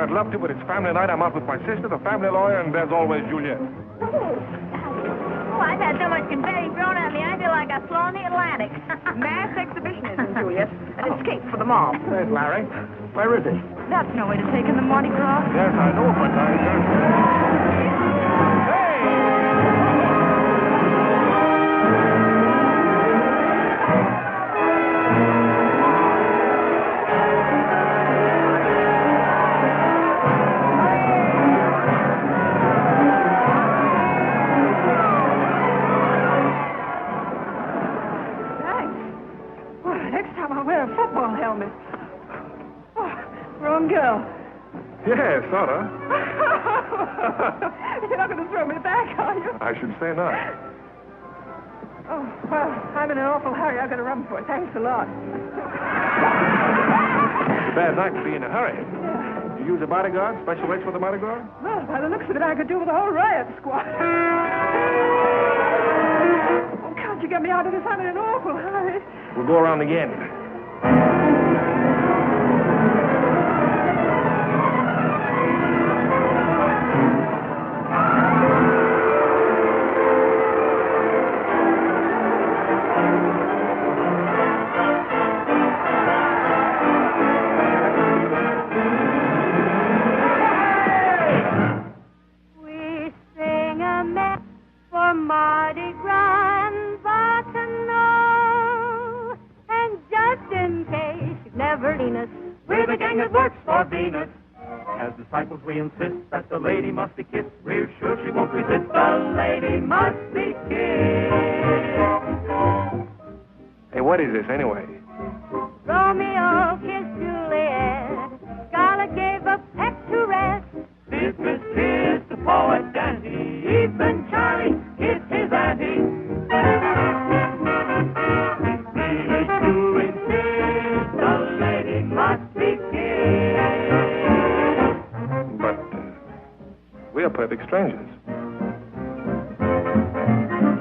I'd love to, but it's family night. I'm out with my sister, the family lawyer, and there's always Juliet. Oh, I've had so much confetti thrown at me, I feel like I've flown the Atlantic. Mass exhibitionism, Juliet. An escape for the mob. There's Larry. Where is he? That's no way to take in the Mardi Gras. Yes, I know, but yes, sort of. You're not going to throw me back, are you? I should say not. Oh, well, I'm in an awful hurry. I've got to run for it. Thanks a lot. Bad night to be in a hurry. Yeah. You use a bodyguard? Special rates for the Mardi Gras? Well, by the looks of it, I could do with a whole riot squad. Oh, can't you get me out of this? I'm in an awful hurry. We'll go around again. Disciples, we insist that the lady must be kissed. We're sure she won't resist. The lady must be kissed. Hey, what is this anyway? Romeo kissed Juliet. Scarlett gave a peck to rest. Dismiss kissed the poet Dante. Even Charlie kissed his auntie. Really to insist. The lady must be kissed. We are perfect strangers.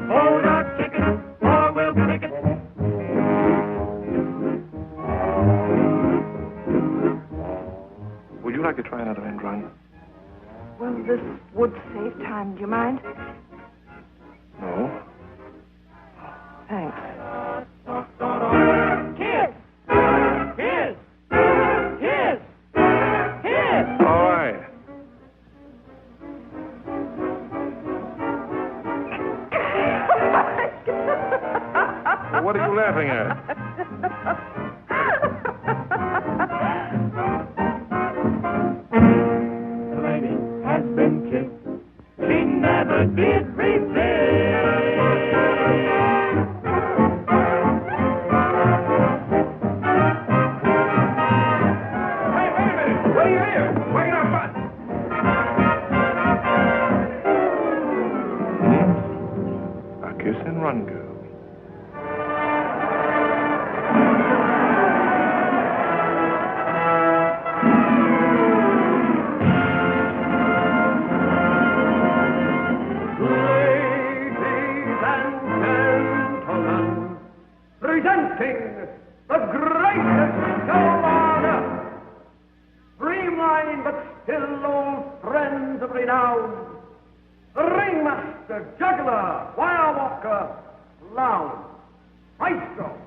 Hold our ticket, or we'll kick it. Would you like to try another end run? Well, this would save time. Do you mind? No. Thanks. Kiss! Kiss! Kiss! Kiss! All right. What are you laughing at? The lady has been kissed. She never did resist. Hey, wait a minute. What are you here? Why are you not fun? A kiss and run, girl. Presenting the greatest show on earth. Streamlined but still old friends of renown. Ringmaster, juggler, wire walker, clown, maestro.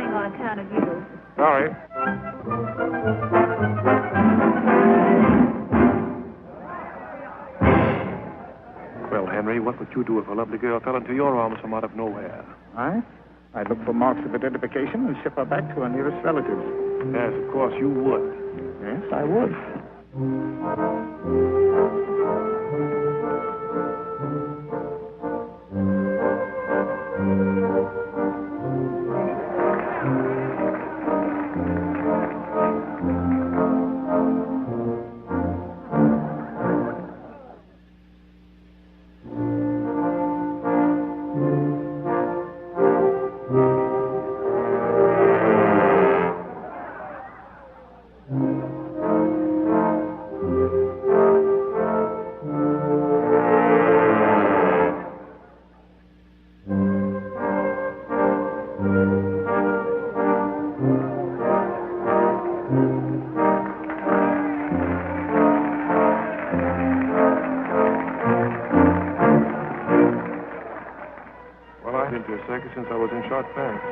On account of you. Sorry. Well, Henry, what would you do if a lovely girl fell into your arms from out of nowhere? I'd look for marks of identification and ship her back to her nearest relatives. Yes, of course, you would. Yes, I would. been to a circus since I was in short pants.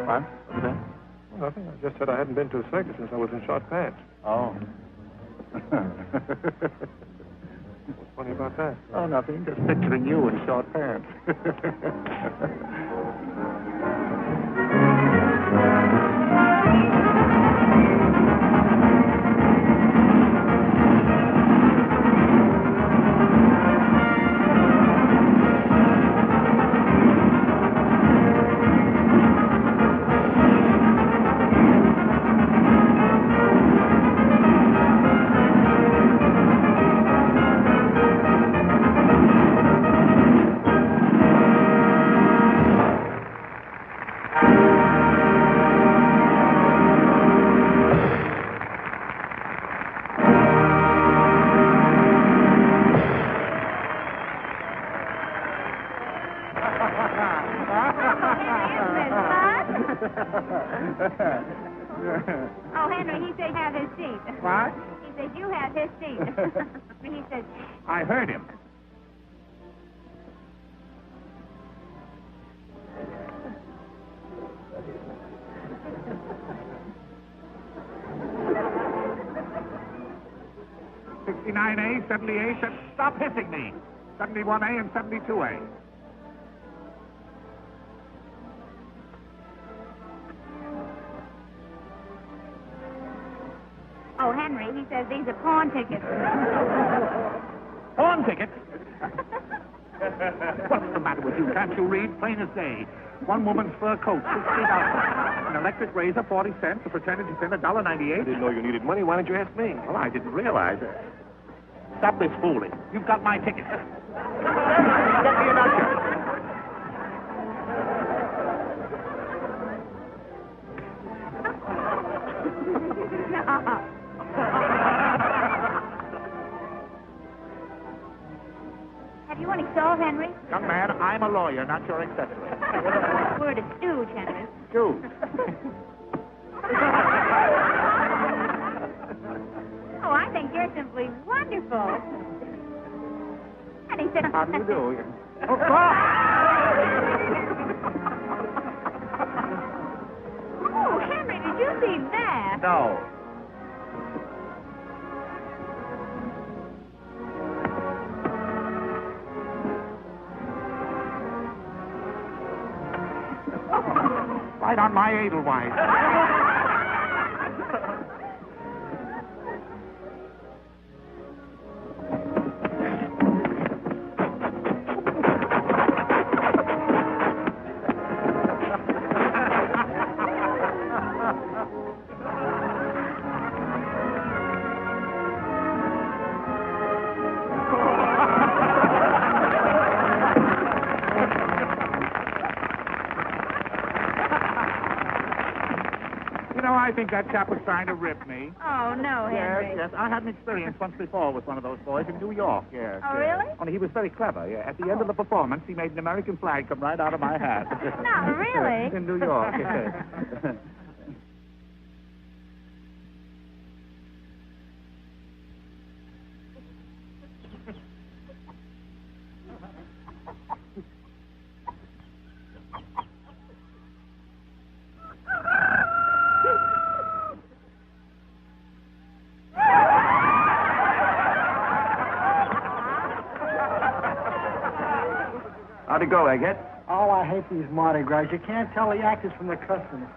What? What's that? Well, nothing. I just said I hadn't been to a circus since I was in short pants. Oh. What's funny about that? Oh, nothing. Just picturing you in short pants. Oh, Henry, he said have his seat. What? He said you have his seat. He said... I heard him. $69A, 70A, stop hissing me. 71A and 72A. Oh, Henry, he says these are pawn tickets. Pawn tickets? What's the matter with you? Can't you read? Plain as day. One woman's fur coat, $60. An electric razor, 40 cents. A fraternity pin, $1.98. I didn't know you needed money. Why didn't you ask me? Well, I didn't realize it. Stop this fooling. You've got my ticket. Get me an usher. Have you any salt, Henry? Young man, I'm a lawyer, not your accessory. Word of stooge, Henry. Dude. Oh, I think you're simply wonderful. And he said... How do you do? Oh, oh, Henry, did you see that? No. Right on my Edelweiss. I think that chap was trying to rip me. Oh, no, Henry. Yes, yes. I had an experience once before with one of those boys in New York, yes. Oh, yes. really? Only he was very clever, yeah. At the end of the performance, he made an American flag come right out of my hat. No, really? In New York, yes. How'd it go, Eggett? Oh, I hate these Mardi Gras. You can't tell the actors from the customers.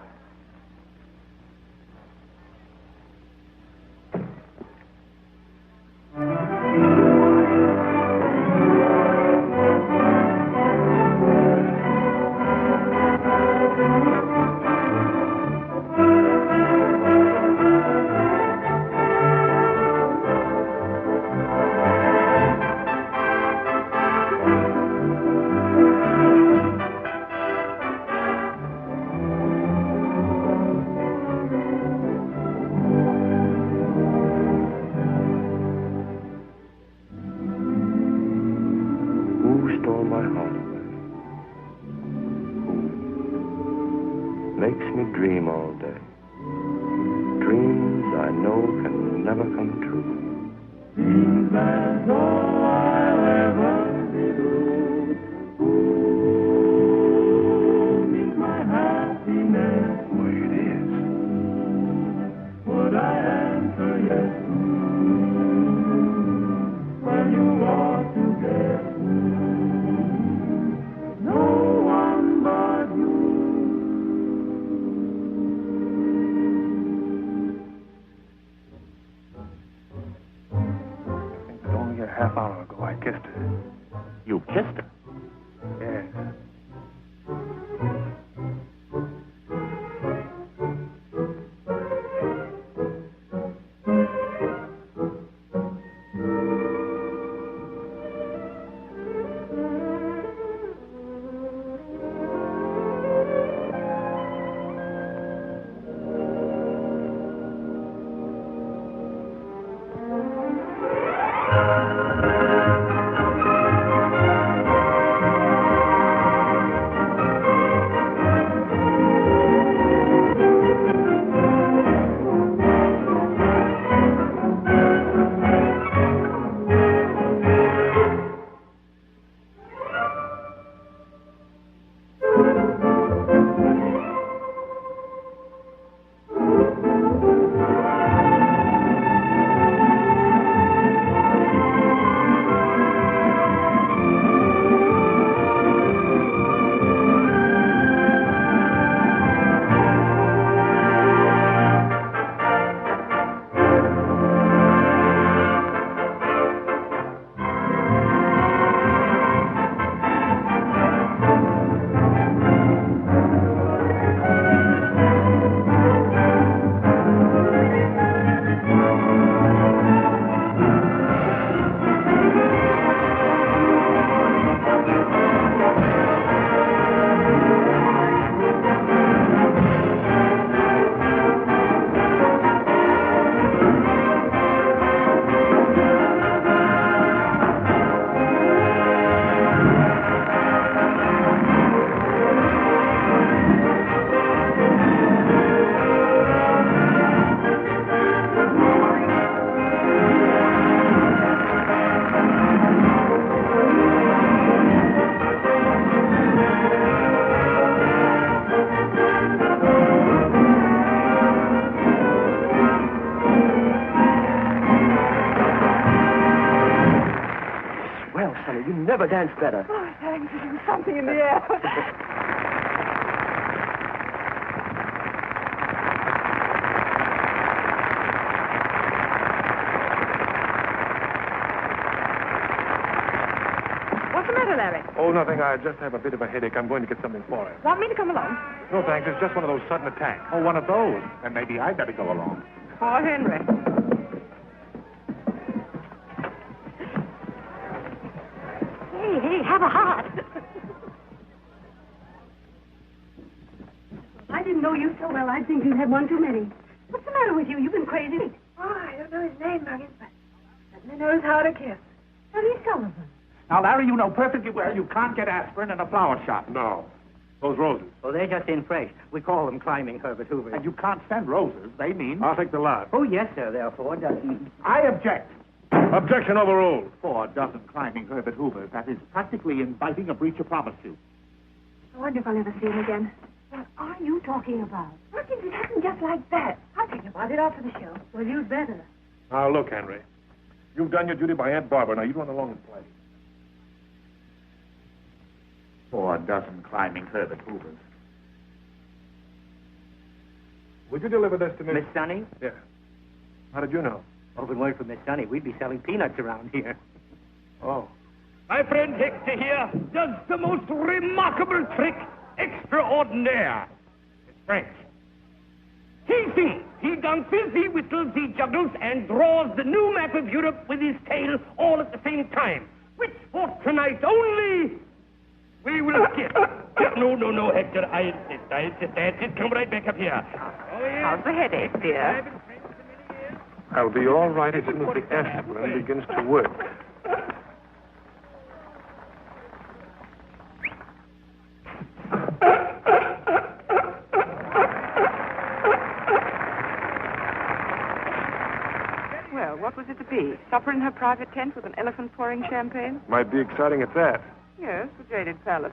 her dance better. Oh, thanks. There's something in the air. What's the matter, Larry? Oh, nothing. I just have a bit of a headache. I'm going to get something for it. Want me to come along? No, thanks. It's just one of those sudden attacks. Oh, one of those. Then maybe I'd better go along. Poor Henry. Hey, have a heart. I didn't know you so well. I'd think you'd had one too many. What's the matter with you? You've been crazy. Oh, I don't know his name, Muggins, but certainly knows how to kiss. Eddie Sullivan. Now, Larry, you know perfectly well you can't get aspirin in a flower shop. No. Those roses. Oh, they're just in fresh. We call them climbing Herbert Hoover. And you can't send roses. They mean... I'll take the lot. Oh, yes, sir. There are 4 dozen. I object. Objection overruled. 4 dozen climbing Herbert Hoovers. That is practically inviting a breach of promise suit. I wonder if I'll ever see him again. What are you talking about? Muggins, it happened just like that. I'll tell you about it after the show. Well, you'd better. Now, look, Henry. You've done your duty by Aunt Barbara. Now, you run along and play. 4 dozen climbing Herbert Hoovers. Would you deliver this to me? Miss Sunny? Yeah. How did you know? Oh, if it weren't for Miss Sunny, we'd be selling peanuts around here. Oh. My friend Hector here does the most remarkable trick extraordinaire. It's French. He sings, he dances, he whistles, he juggles, and draws the new map of Europe with his tail all at the same time. Which for tonight only we will get. No, Hector, I insist. That's it. Come right back up here. Oh, yes. How's the headache, dear? I'll be all right as soon as the aspirin begins to work. Well, what was it to be? Supper in her private tent with an elephant pouring champagne? Might be exciting at that. Yes, the Jaded Palace.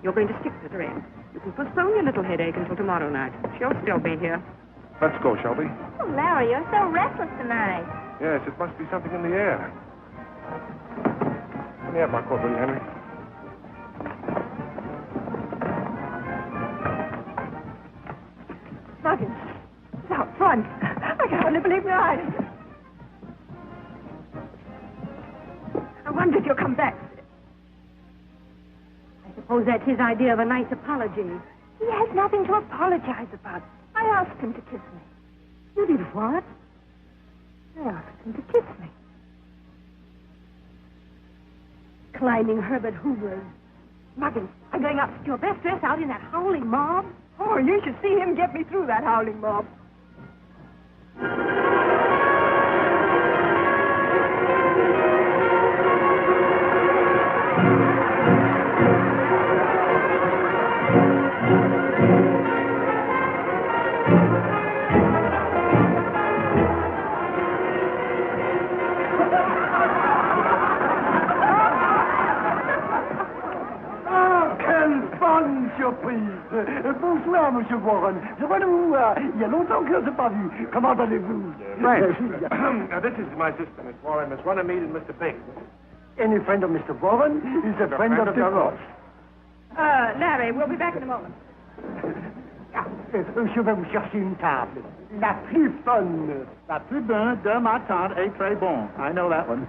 You're going to stick with her in. You can postpone your little headache until tomorrow night. She'll still be here. Let's go, shall we? Oh, Larry, you're so restless tonight. Yes, it must be something in the air. Let me have my coat, will you, Henry? Muggins, it's out front. I can hardly believe my eyes. I wonder if you'll come back. I suppose that's his idea of a nice apology. He has nothing to apologize about. I asked him to kiss me. You did what? I asked him to kiss me. Climbing Herbert Hoover's. Muggins, I'm going up to your best dress out in that howling mob. oh, you should see him get me through that howling mob. Bonsoir, Monsieur Warren. Je vois vous. Il y a longtemps que je ne pas vu. Comment allez-vous? This is my sister, Miss Warren, Miss Runnymede, and Mr. Bing. Any friend of Mr. Warren is a friend of the Ross. Larry, we'll be back in a moment. Je vais vous chercher une table. La plus bonne. La plus bonne de ma tante est très bon. I know that one.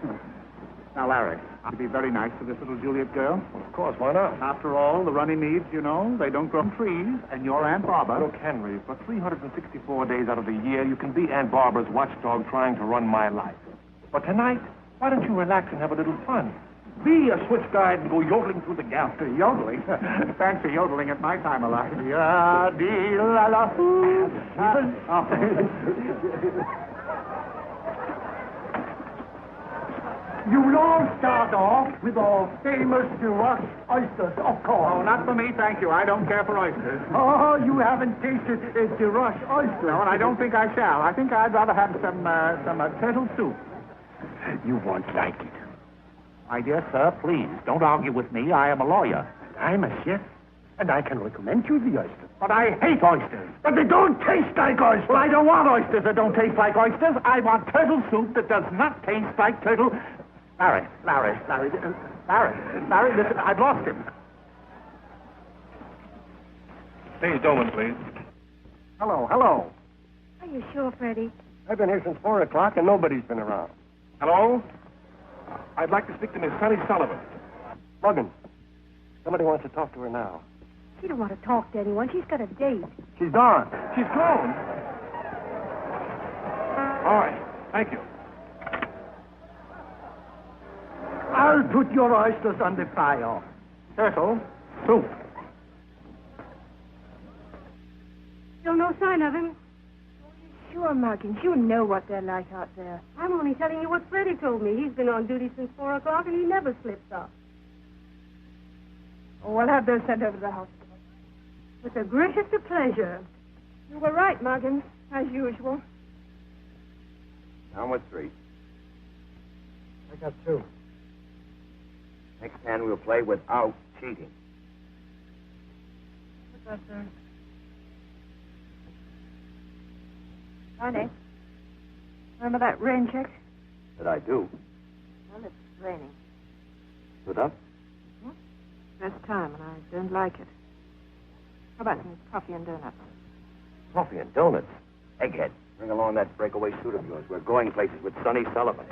Now, Larry, I'd be very nice to this little Juliet girl. Of course, why not? After all, the Runnymedes, you know, they don't grow on trees, and your Aunt Barbara... Look, Henry, for 364 days out of the year, you can be Aunt Barbara's watchdog trying to run my life. But tonight, why don't you relax and have a little fun? Be a Swiss guide and go yodeling through the gap. Yodeling? Fancy yodeling at my time of life. Ya-dee-la-la-hoo. You'll all start off with our famous Duroc oysters, of course. Oh, not for me, thank you. I don't care for oysters. Oh, you haven't tasted a Duroc oyster. No, and I don't think I shall. I think I'd rather have some turtle soup. You won't like it. My dear sir, please, don't argue with me. I am a lawyer. I'm a chef, and I can recommend you the oysters. But I hate oysters. But they don't taste like oysters. Well, I don't want oysters that don't taste like oysters. I want turtle soup that does not taste like turtle... Larry, listen, I've lost him. Please, Doman, please. Hello. Are you sure, Freddie? I've been here since 4 o'clock, and nobody's been around. Hello? I'd like to speak to Miss Sally Sullivan. Muggins, somebody wants to talk to her now. She don't want to talk to anyone. She's got a date. She's gone. She's gone. All right. Thank you. I'll put your oysters on the fire. Turtle soup. Still no sign of him? Sure, Muggins. You know what they're like out there. I'm only telling you what Freddie told me. He's been on duty since 4 o'clock, and he never slips up. Oh, we'll have those sent over to the hospital. With the greatest of pleasure. You were right, Muggins, as usual. Down with 3. I got 2. Next hand we'll play without cheating. What's that, sir? Honey, remember that rain check? That I do. Well, it's raining. Stood up? Best time, and I don't like it. How about some coffee and donuts? Coffee and donuts. Egghead, bring along that breakaway suit of yours. We're going places with Sonny Sullivan.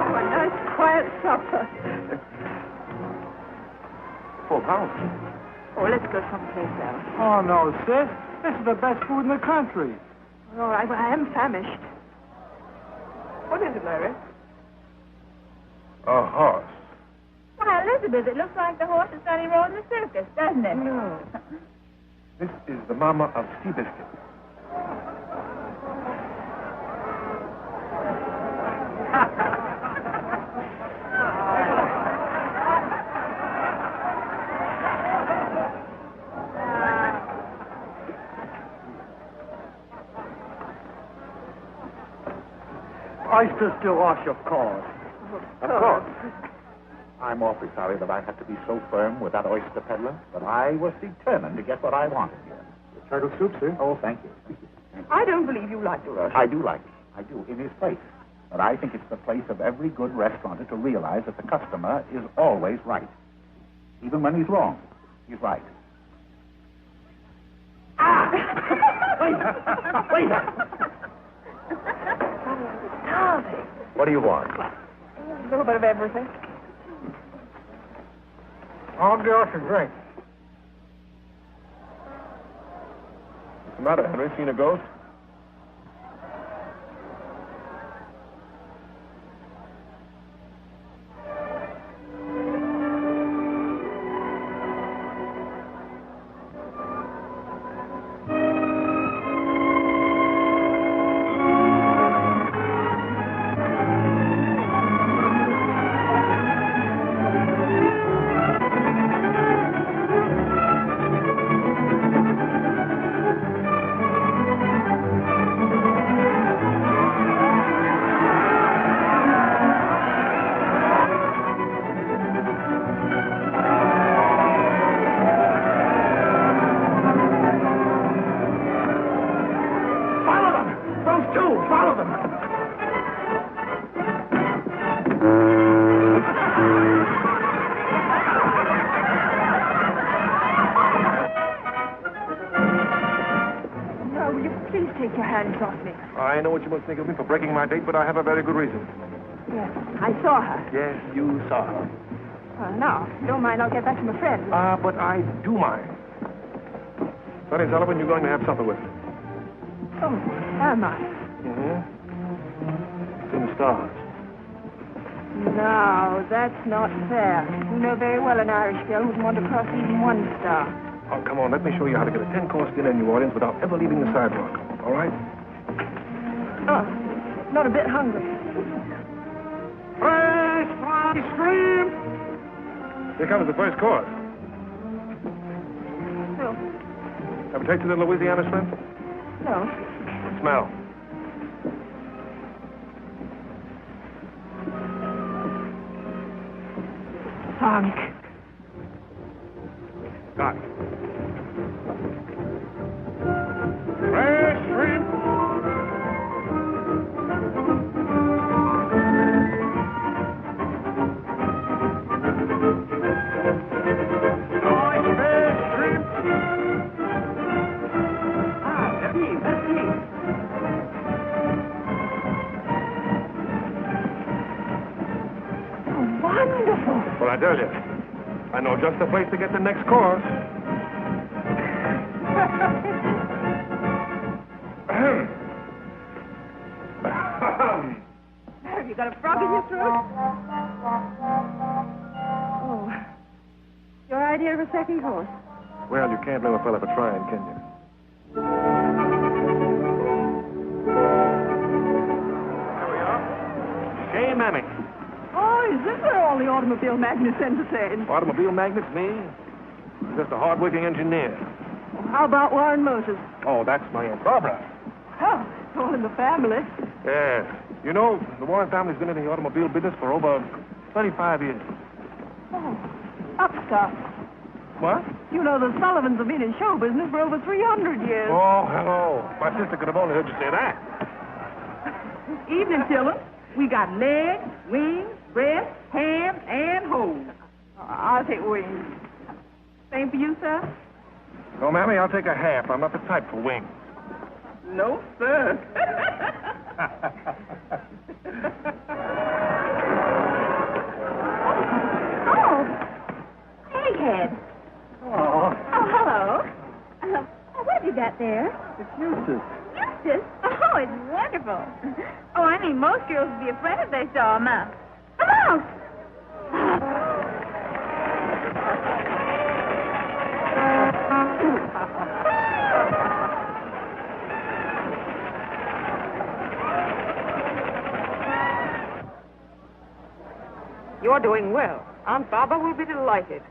A nice, quiet supper. Full house. Oh, let's go someplace else. Oh, no, sis. This is the best food in the country. All right, well, I am famished. What is it, Larry? A horse. Why, Elizabeth, it looks like the horse is Sonny rode in the circus, doesn't it? No. This is the mama of Seabiscuit. Oysters to wash, of course. Of course. I'm awfully sorry that I had to be so firm with that oyster peddler, but I was determined to get what I wanted here. Turtle soup, sir? Oh, thank you. I don't believe you like the rush. I do like it. I do, in his place. But I think it's the place of every good restaurateur to realize that the customer is always right. Even when he's wrong, he's right. Ah! Wait! What do you want? A little bit of everything. I'll get us a drink. What's the matter, Henry? Seen a ghost? I know what you must think of me for breaking my date, but I have a very good reason. Yes, I saw her. Yes, you saw her. Well, no, don't mind. I'll get back to my friend. But I do mind. Sonny Sullivan, you're going to have supper with me. Oh, am I? Mm-hmm. It's in the stars. No, that's not fair. You know very well an Irish girl wouldn't want to cross even one star. Oh, come on, let me show you how to get a 10-course dinner in New Orleans without ever leaving the sidewalk. All right? Oh, not a bit hungry. Fresh fried shrimp! Here comes the first course. No. Have you tasted the Louisiana shrimp? No. Smell. Sonic. Got it. Fresh shrimp! Well, I tell you, I know just the place to get the next course. Have you got a frog in your throat? Oh. Your idea of a second course? Well, you can't blame a fella for trying, can you? There we are. Shea Mammoth. Oh, is this where all the automobile magnets entertain? Automobile magnets, me? Just a hard-working engineer. How about Warren Moses? Oh, that's my Aunt Barbara. Oh, it's all in the family. Yes. You know, the Warren family's been in the automobile business for over 35 years. Oh, upstart. What? You know, the Sullivans have been in show business for over 300 years. Oh, hello. My sister could have only heard you say that. Evening, Tilton. We got legs, wings, breast, ham, and hose. I'll take wings. Same for you, sir? No, Mammy, I'll take a half. I'm not the type for wings. No, sir. Oh, egghead. Oh, Oh, hello. What have you got there? it's Eustace. Eustace? Oh, it's wonderful. Oh, I mean, most girls would be afraid if they saw a mouse. A mouse! You're doing well. Aunt Barbara will be delighted.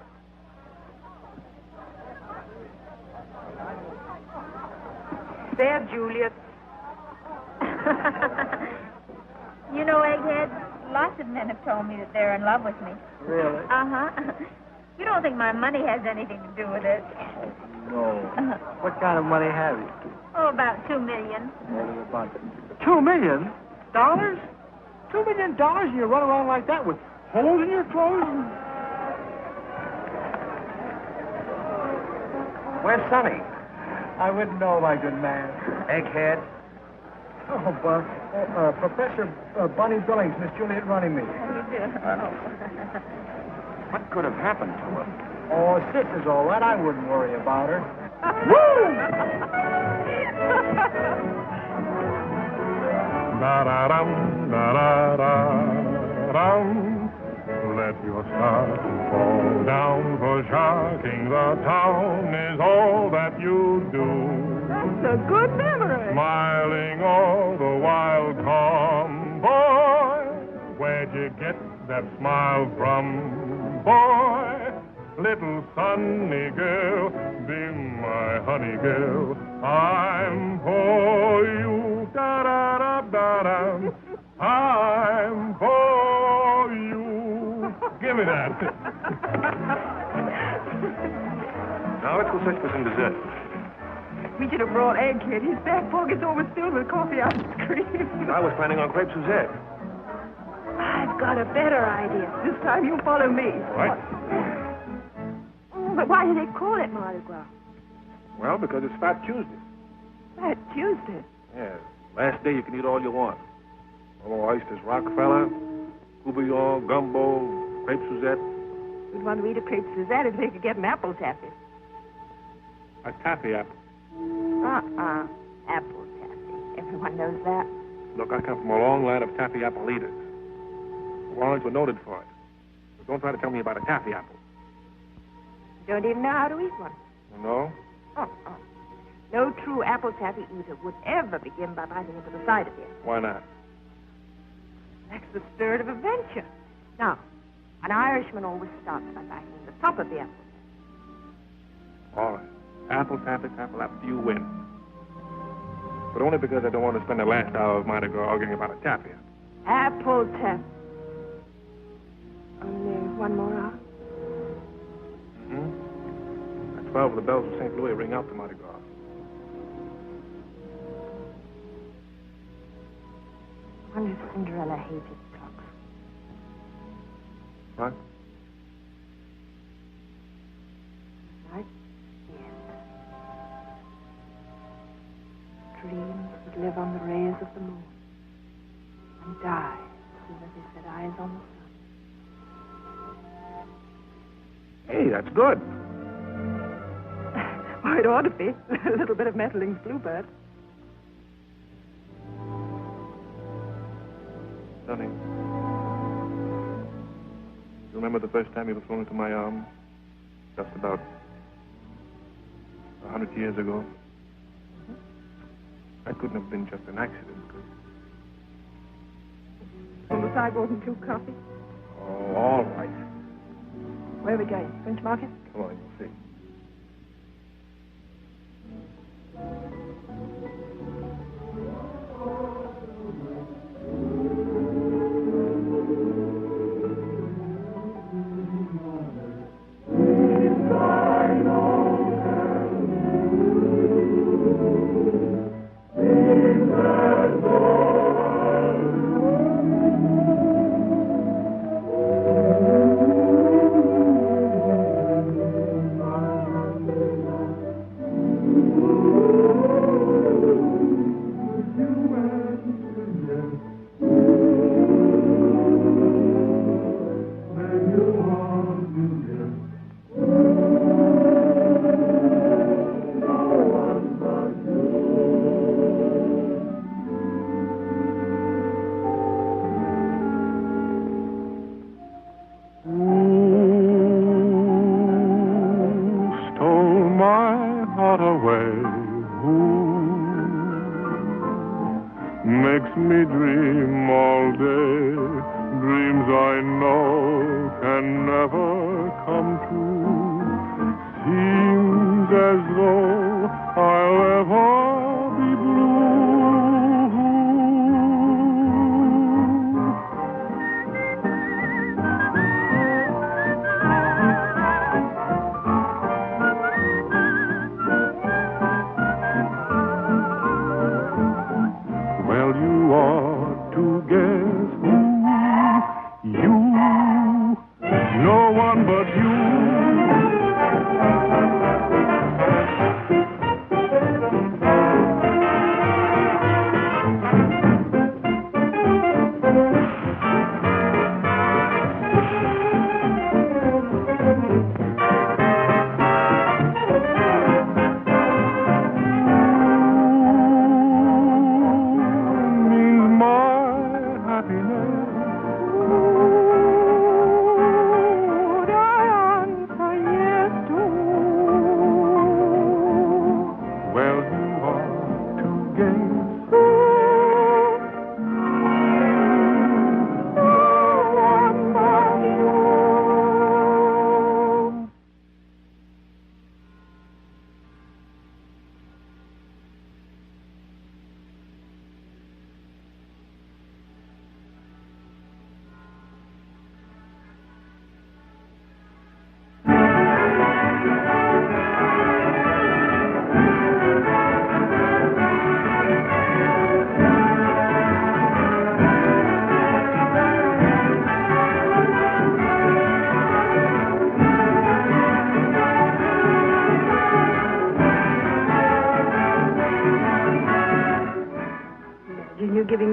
There, Juliet. You know, Egghead, lots of men have told me that they're in love with me. Really? Uh-huh. You don't think my money has anything to do with it? No. What kind of money have you? Oh, about $2 million. Only a bunch. $2 million? $2 million and you run around like that with holes in your clothes? Where's Sonny? I wouldn't know, my good man. Egghead. Oh, Professor Bunny Billings, Miss Juliet running me. What could have happened to her? Oh, Sis is all right. I wouldn't worry about her. Da-da-dum, da-da-da-da-dum. Let your stars fall down, for sharking the town is all that you do. That's a good memory. Smiling all the while, tomboy. Where'd you get that smile from, boy? Little sunny girl, be my honey girl. I'm for you, da-da-da-da-da. I'm for you. Give me that. Now let's go search for some dessert. We should have brought Egghead. His back pocket's overfilled with coffee ice cream. I was planning on crepe Suzette. I've got a better idea. This time you follow me. What? Oh, but why do they call it Mardi Gras? Well, because it's Fat Tuesday. Fat Tuesday. Yes. Last day you can eat all you want. Oh, oysters, Rockefeller, Coubillon, gumbo, crepe Suzette. We'd want to eat a crepe Suzette if we could get an apple taffy. A taffy apple. Apple taffy. Everyone knows that. Look, I come from a long line of taffy apple eaters. The Warrens were noted for it. But don't try to tell me about a taffy apple. You don't even know how to eat one. No? No true apple taffy eater would ever begin by biting into the side of it. Why not? That's the spirit of adventure. Now, an Irishman always starts by biting the top of the apple. All right. Apple taffy, you win. But only because I don't want to spend the last hour of Mardi Gras arguing about a taffy apple. Apple taffy. Only one more hour? Mm-hmm. At 12, the bells of St. Louis ring out to Mardi Gras. I wonder if Cinderella hated clocks. What? Right? Yes. Dreams would live on the rays of the moon and die as soon as they set eyes on the sun. Hey, that's good. Oh, it ought to be. A little bit of Mettling's Bluebird. Sonny, you remember the first time you were thrown into my arms? Just about 100 years ago. That couldn't have been just an accident, could it? On the sidewalk and 2 coffee. Oh, all right. Where are we going? French Market? Come on, you'll see.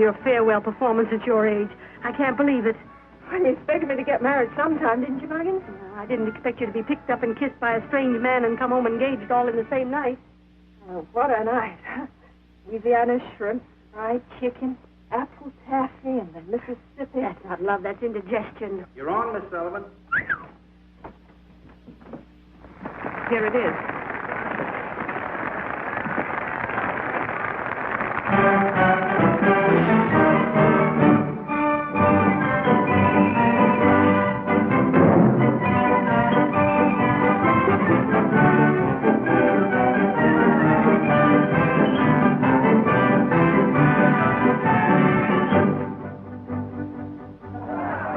your farewell performance at your age. I can't believe it. Well, you expected me to get married sometime, didn't you, Muggins? No, I didn't expect you to be picked up and kissed by a strange man and come home engaged all in the same night. Oh, what a night. Louisiana shrimp, fried chicken, apple taffy, and the Mississippi. That's not love, that's indigestion. You're on, Miss Sullivan. Here it is.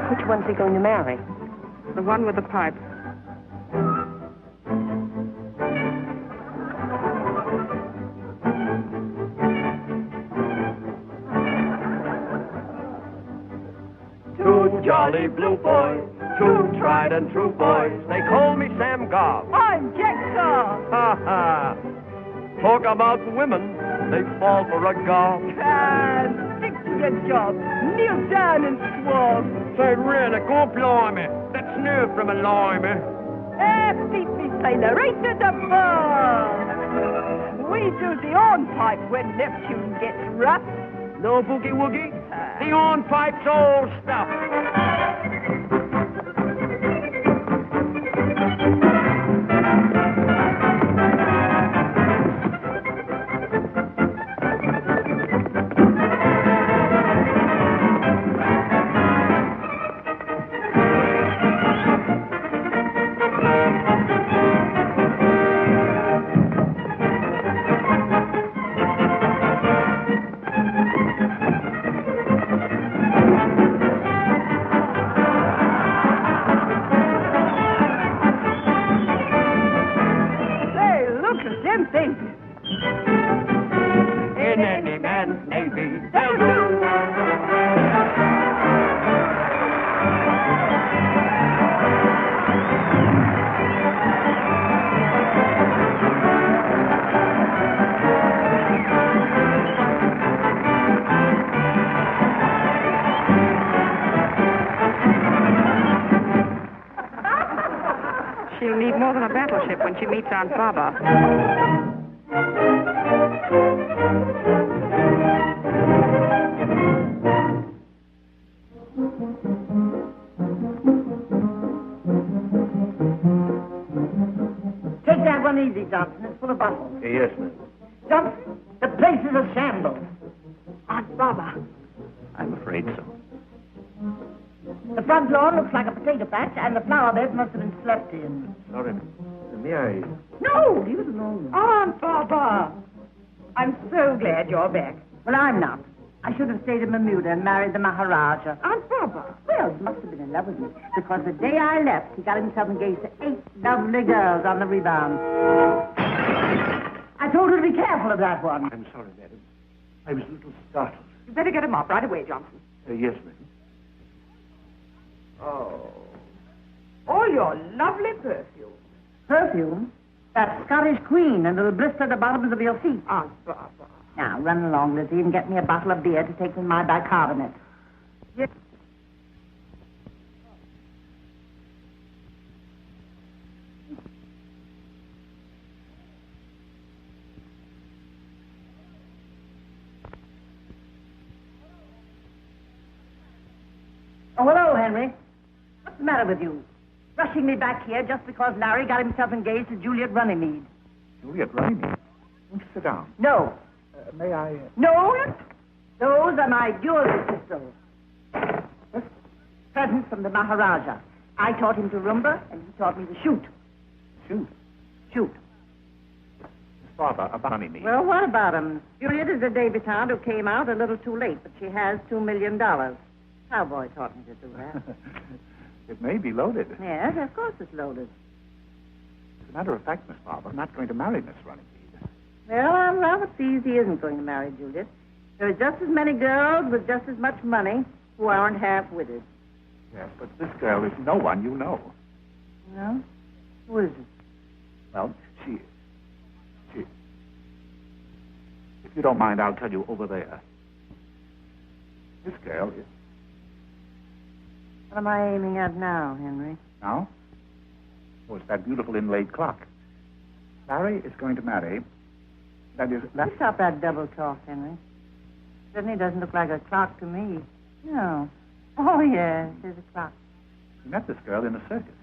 Which one's he going to marry? The one with the pipe. Two jolly blue boys, two tried and true boys. They call me Sam Gobb. I'm Jack Gobb. Ha ha! Talk about women, they fall for a gob. And stick to your job. Kneel down and swab. Say, really, go blimey. That's new from a limey. Beat me, sailor, right to the bar. We do the hornpipe when Neptune gets rough. No boogie-woogie? The hornpipe's all stuff. In any man's navy, they'll do. She'll need more than a battleship when she meets Aunt Baba. Take that one easy, Johnson. It's full of bustle. Yes, ma'am. Johnson, the place is a shambles. Aunt Baba. I'm afraid so. The front lawn looks like a potato patch, and the flower beds must have been slept in. Sorry, may I? No, leave it alone. Aunt Baba. I'm so glad you're back. Well, I'm not. I should have stayed in Bermuda and married the Maharaja. Aunt Baba. Well, he must have been in love with me, because the day I left, he got himself engaged to 8 lovely girls on the rebound. I told her to be careful of that one. I'm sorry, madam. I was a little startled. You better get him off right away, Johnson. Yes, ma'am. Oh, your lovely perfume. Perfume? That Scottish Queen, and it'll blister the bottoms of your feet. Aunt Baba. Now, run along, Lizzie, and get me a bottle of beer to take with my bicarbonate. Yes. Oh, hello, Henry. What's the matter with you? Rushing me back here just because Larry got himself engaged to Juliet Runnymede. Juliet Runnymede. Won't you sit down? No. May I? No? Those are my jewelry pistols. Presents from the Maharaja. I taught him to rumba, and he taught me to shoot. Shoot. Shoot. Father, about Runnymede. Well, what about him? Juliet is a debutante who came out a little too late, but she has $2 million. Cowboy taught me to do that. It may be loaded. Yes, of course it's loaded. As a matter of fact, Miss Barber, I'm not going to marry Miss Runnymede. Well, I'm rather pleased he isn't going to marry Juliet. There are just as many girls with just as much money who aren't half-witted. Yes, but this girl is no one you know. No? Who is it? Well, she... If you don't mind, I'll tell you over there. This girl is... What am I aiming at now, Henry? Now? Oh, it's that beautiful inlaid clock. Larry is going to marry... That is... You stop that double talk, Henry. Certainly doesn't look like a clock to me. No. Oh, yes, there's a clock. You met this girl in a circus.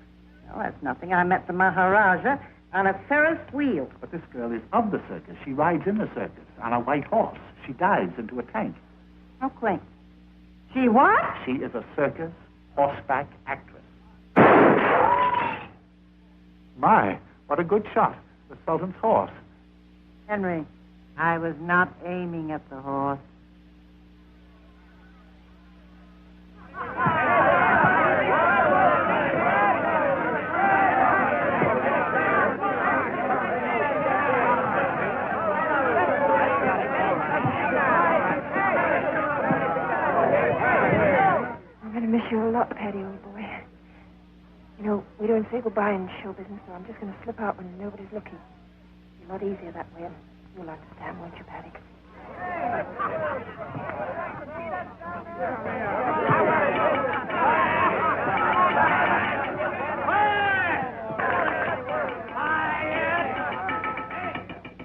Oh, that's nothing. I met the Maharaja on a Ferris wheel. But this girl is of the circus. She rides in the circus on a white horse. She dives into a tank. How quaint. She what? She is a circus horseback actress. My, what a good shot. The Sultan's horse. Henry, I was not aiming at the horse. Miss you a lot, Paddy, old boy. You know, we don't say goodbye in show business, so I'm just going to slip out when nobody's looking. It's a lot easier that way, and you'll understand, won't you, Paddy?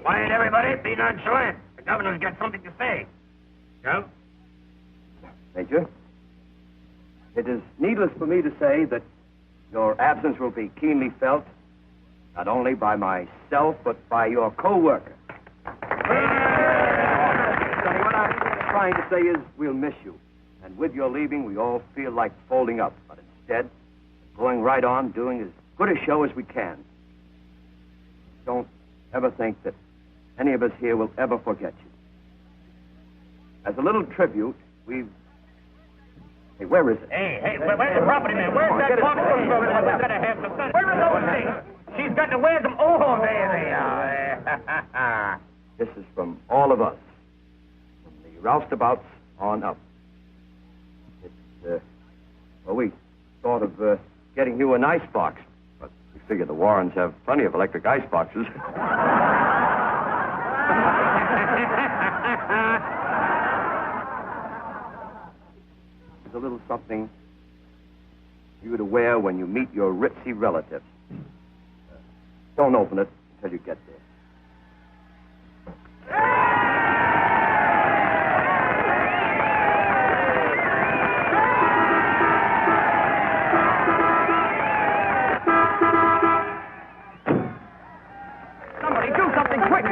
Quiet, everybody. Be nonchalant. The governor's got something to say. Go. Major, it is needless for me to say that your absence will be keenly felt, not only by myself, but by your co-worker. Sonny, what I'm trying to say is we'll miss you. And with your leaving, we all feel like folding up. But instead, going right on, doing as good a show as we can. Don't ever think that any of us here will ever forget you. As a little tribute, we've... Hey, where is it? Hey, where's the property man? Where's that box? Where's that have some sense? Where are those things? She's got to wear them. Oh, there they are. This is from all of us, from the roustabouts on up. It's, well, we thought of getting you an ice box, but we figure the Warrens have plenty of electric ice boxes. It's a little something for you to wear when you meet your ritzy relatives. Don't open it until you get there. Somebody do something quick.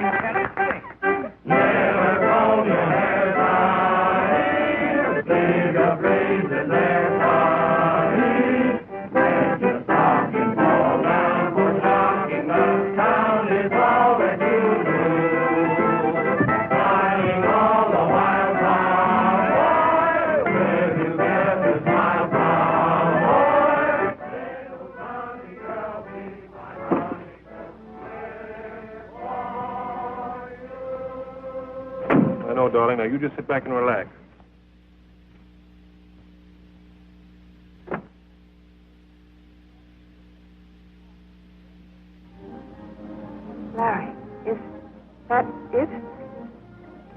Darling, now you just sit back and relax. Larry, is that it?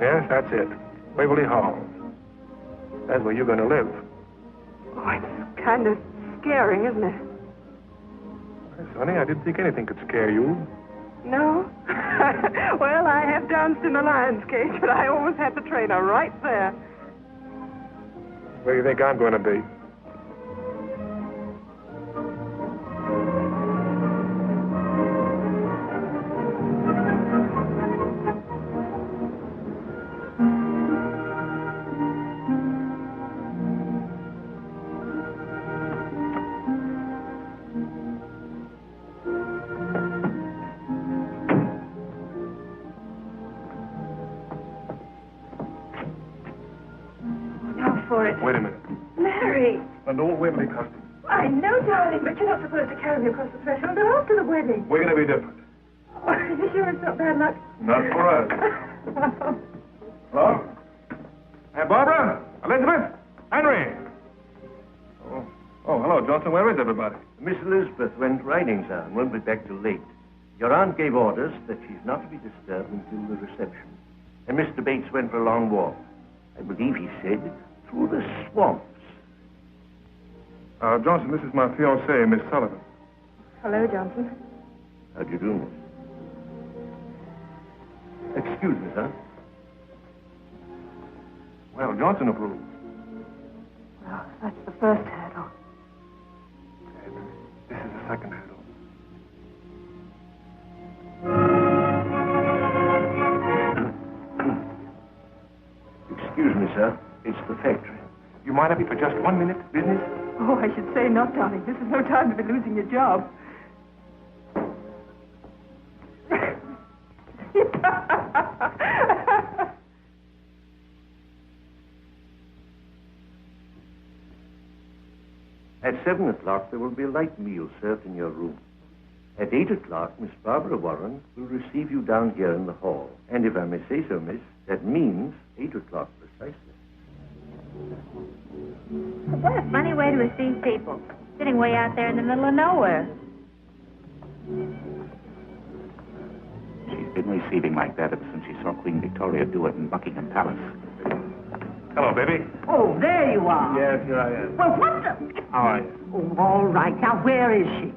Yes, that's it. Waverly Hall. That's where you're going to live. Oh, it's kind of scaring, isn't it? Yes, honey, I didn't think anything could scare you. No? Well, I have danced in the lion's cage, but I always had the trainer right there. Where do you think I'm going to be? Wait a minute. Larry! An old Waverly costume. I know, darling, but you're not supposed to carry me across the threshold after the wedding. We're going to be different. Oh, are you sure it's not bad luck? Not for us. Hello? Hey, Barbara? Elizabeth? Henry? Oh, hello, Johnson. Where is everybody? Miss Elizabeth went riding, sir, and won't be back till late. Your aunt gave orders that she's not to be disturbed until the reception. And Mr. Bates went for a long walk. I believe he said through the swamps. Johnson, this is my fiancée, Miss Sullivan. Hello, Johnson. How do you do, miss? Excuse me, sir. Well, Johnson approves. Well, that's the first hurdle. This is the second hurdle. Excuse me, sir. It's the factory. You mind if we for just 1 minute? Business? Oh, I should say not, darling. This is no time to be losing your job. At 7 o'clock, there will be a light meal served in your room. At 8 o'clock, Miss Barbara Warren will receive you down here in the hall. And if I may say so, miss, that means 8 o'clock precisely. What a funny way to receive people. Sitting way out there in the middle of nowhere. She's been receiving like that ever since she saw Queen Victoria do it in Buckingham Palace. Hello, baby. Oh, there you are. Yes, here I am. Well, what the... How are you? Oh, all right. Now, where is she?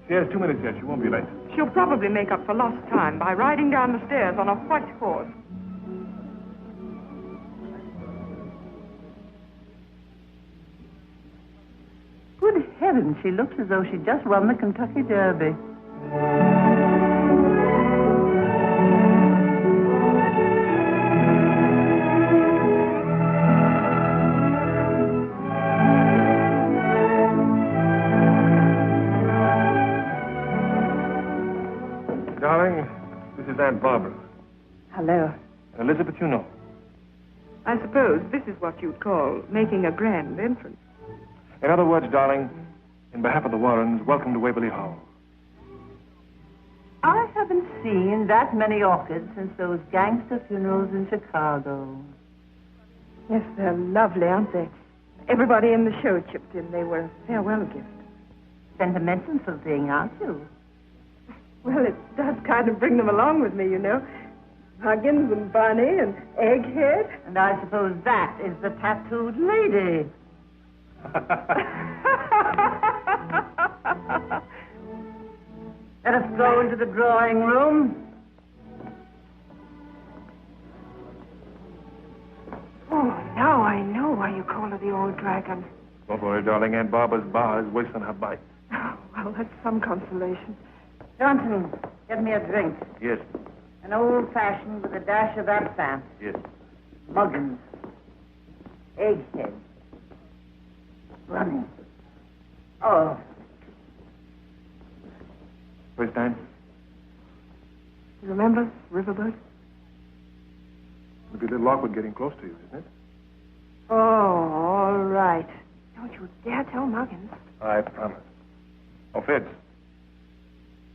She has 2 minutes yet. She won't be late. She'll probably make up for lost time by riding down the stairs on a white horse. Good heavens, she looks as though she'd just won the Kentucky Derby. Darling, this is Aunt Barbara. Hello. Elizabeth, you know. I suppose this is what you'd call making a grand entrance. In other words, darling, in behalf of the Warrens, welcome to Waverly Hall. I haven't seen that many orchids since those gangster funerals in Chicago. Yes, they're lovely, aren't they? Everybody in the show chipped in. They were a farewell gift. Sentimental thing, aren't you? Well, it does kind of bring them along with me, you know. Muggins and Barney and Egghead. And I suppose that is the tattooed lady. Let us go into the drawing room. Oh, now I know why you call her the old dragon. Don't worry, darling. Aunt Barbara's bar is wasting her bite. Oh, well, that's some consolation. Johnson, get me a drink. Yes, An old-fashioned with a dash of absinthe. yes. Muggins. Egghead. Running. Oh. First time? You remember Riverboat? It'd be a little awkward getting close to you, isn't it? Oh, all right. Don't you dare tell Muggins. I promise. Oh, Fitz.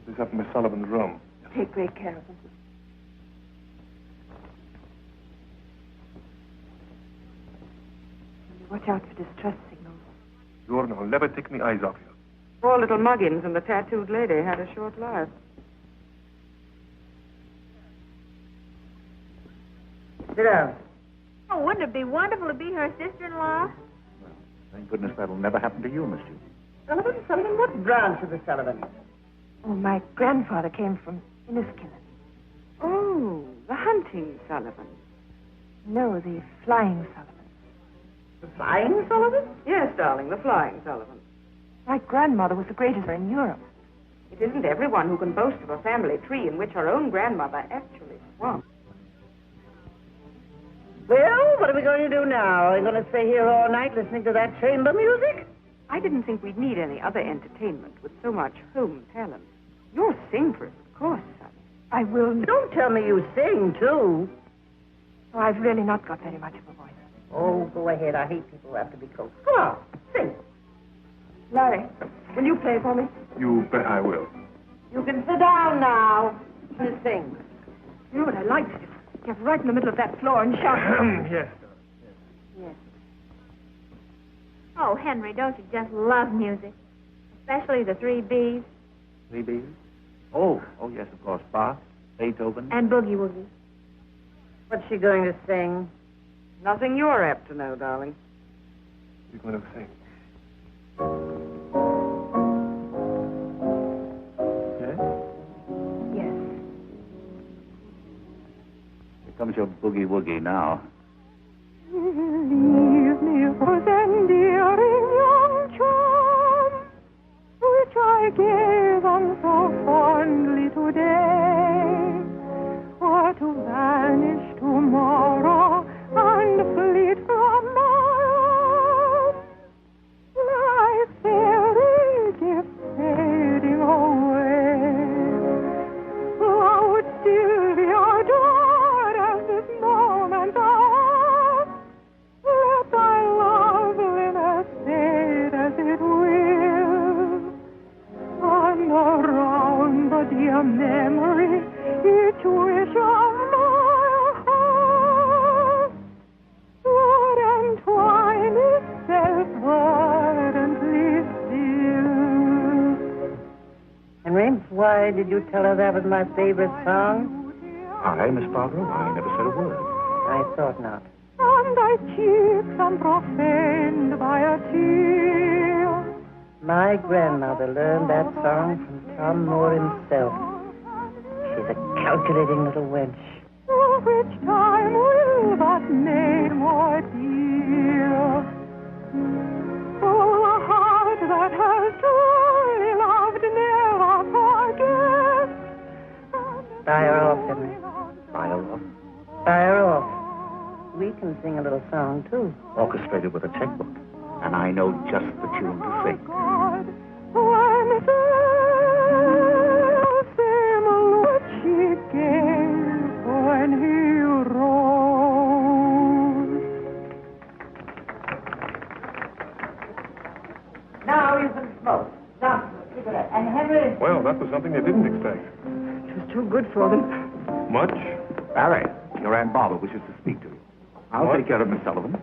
This is up in Miss Sullivan's room. Take great care of him. Watch out for distress signals. Sure, and I'll never take my eyes off you. Poor little Muggins and the tattooed lady had a short life. Sit down. Oh, wouldn't it be wonderful to be her sister-in-law? Thank goodness that'll never happen to you, Miss Judy. Sullivan, what branch of the Sullivans? Oh, my grandfather came from Inescort. Oh, the hunting Sullivan. No, the flying Sullivan. The Flying Sullivan? Yes, darling, the flying Sullivan. My grandmother was the greatest in Europe. It isn't everyone who can boast of a family tree in which her own grandmother actually swam. Well, what are we going to do now? Are we going to stay here all night listening to that chamber music? I didn't think we'd need any other entertainment with so much home talent. You'll sing for us, of course, son. I will. Don't tell me you sing, too. Oh, I've really not got very much of a voice. Oh, go ahead. I hate people who have to be coaxed. Come on, sing. Larry, will you play for me? You bet I will. You can sit down now and sing. You know what I'd like to do? Get right in the middle of that floor and shout. Yes. Yes. Oh, Henry, don't you just love music? Especially the 3 B's 3 B's? Oh, yes, of course. Bach, Beethoven. and Boogie Woogie. What's she going to sing? Nothing you're apt to know, darling. You're going to sing. Yes? Yes. Here comes your boogie-woogie now. Leave me those endearing young charms which I gave them so fondly today, or to vanish tomorrow and fleet from my arms, like fairy gifts fading away. Oh, still be adored as this moment of, let thy loveliness fade as it will, and around the dear memory each wish of my heart would entwine itself ardently still. Henry, why did you tell her that was my favorite song? I, Miss Barbara, I never said a word. I thought not. And thy cheeks unprofaned by a tear. My grandmother learned that song from Tom Moore himself. She's a calculating little wench. Which time will that maid more dear? Oh, a heart that has truly loved never forgets. Buy her off, Henry. Buy her off. Buy her off. We can sing a little song, too. Orchestrated with a checkbook. And I know just the tune to sing. When same look she gave when he rose. Now you can smoke. Now, cigarette. And Henry... Well, that was something they didn't expect. It was too good for them. Much? Barry, your Aunt Barbara wishes to speak to you. I'll take care of Miss Sullivan.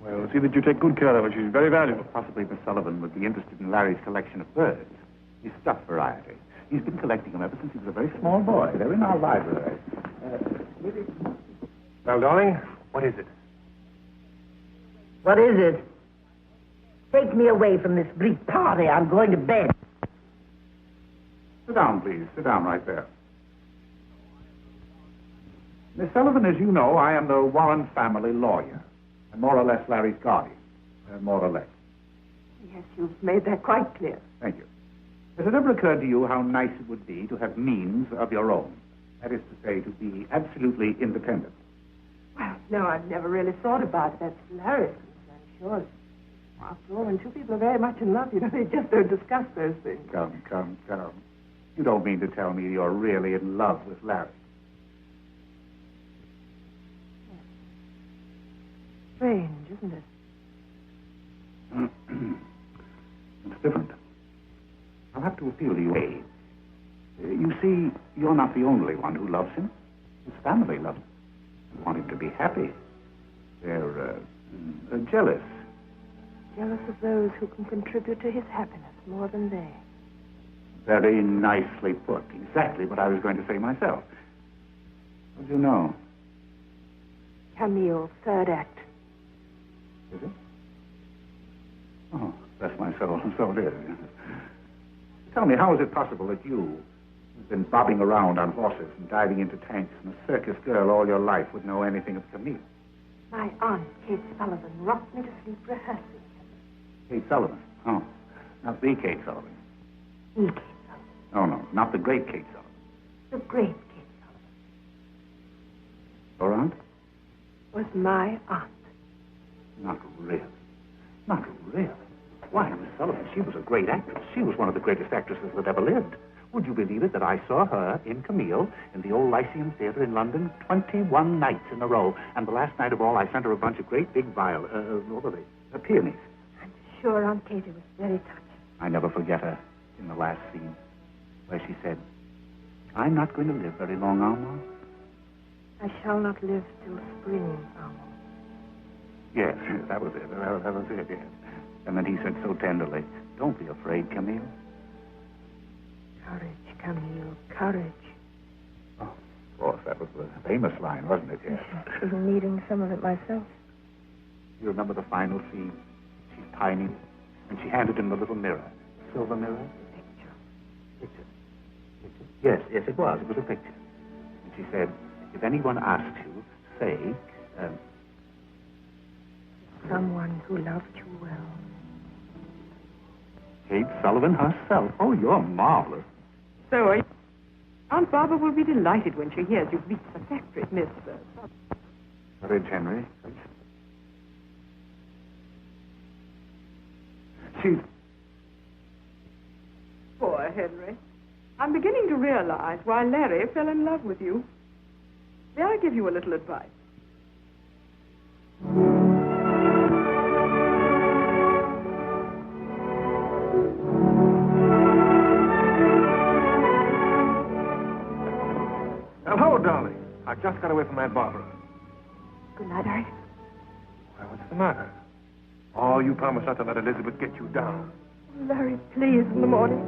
Well, see that you take good care of her. She's very valuable. Possibly Miss Sullivan would be interested in Larry's collection of birds. His stuffed variety. He's been collecting them ever since he was a very small boy. They're in our library. Well, darling, what is it? What is it? Take me away from this bleak party. I'm going to bed. Sit down, please. Sit down right there. Miss Sullivan, as you know, I am the Warren family lawyer. And more or less Larry's guardian. More or less. Yes, you've made that quite clear. Thank you. Has it ever occurred to you how nice it would be to have means of your own? That is to say, to be absolutely independent. Well, no, I've never really thought about it. That's Larry's concern, sure. After all, when two people are very much in love, they just don't discuss those things. Come. You don't mean to tell me you're really in love with Larry? Strange, isn't it? It's different. I'll have to appeal to you. You see, you're not the only one who loves him. His family loves him. They want him to be happy. They're jealous. Jealous of those who can contribute to his happiness more than they. Very nicely put. Exactly what I was going to say myself. What do you know? Camille, third act. Is it? Oh, bless my soul. So it is. Tell me, how is it possible that you, who've been bobbing around on horses and diving into tanks and a circus girl all your life, would know anything of Camille? My aunt, Kate Sullivan, rocked me to sleep rehearsing. Kate Sullivan? Oh, not the Kate Sullivan. The Kate Sullivan. No, not the great Kate Sullivan. The great Kate Sullivan. Your aunt? Was my aunt. Not really. Not really. Why, Miss Sullivan, she was a great actress. She was one of the greatest actresses that ever lived. Would you believe it that I saw her in Camille in the old Lyceum Theatre in London 21 nights in a row, and the last night of all I sent her a bunch of great big what were they? Peonies. I'm sure Aunt Katie was very touched. I never forget her in the last scene, where she said, "I'm not going to live very long, Alma." I shall not live till spring, Alma. Yes, that was it. That was it, yes. And then he said so tenderly, "Don't be afraid, Camille." Courage, Camille, courage. Oh, of course, that was the famous line, wasn't it? Yes. Been needing some of it myself. You remember the final scene? tiny, and she handed him the little mirror. Silver mirror? Picture. Yes, it was. It was a picture. And she said, if anyone asks you, say, Someone who loved you well. Kate Sullivan herself. Oh, you're marvelous. So are you? Aunt Barbara will be delighted when she hears you've reached the factory, Miss. Courage, Henry. She's... Poor Henry. I'm beginning to realize why Larry fell in love with you. May I give you a little advice? Hello, darling. I just got away from Aunt Barbara. Good night, Larry. Why, what's the matter? Oh, you promised not to let Elizabeth get you down. Larry, please, in the morning.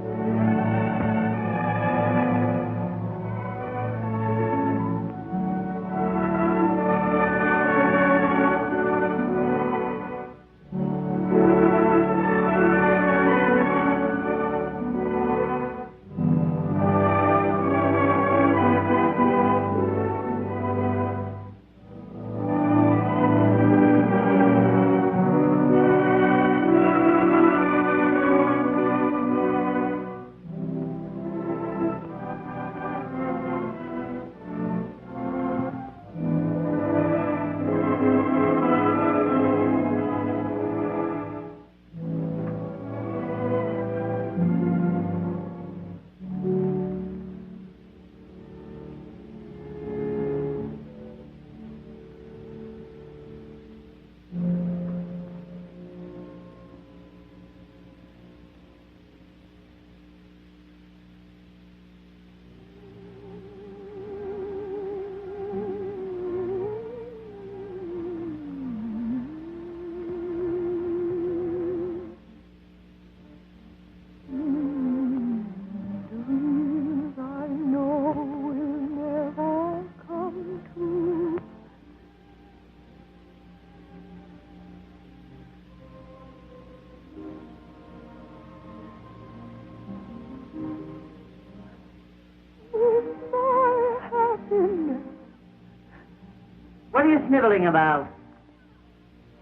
What are you sniveling about?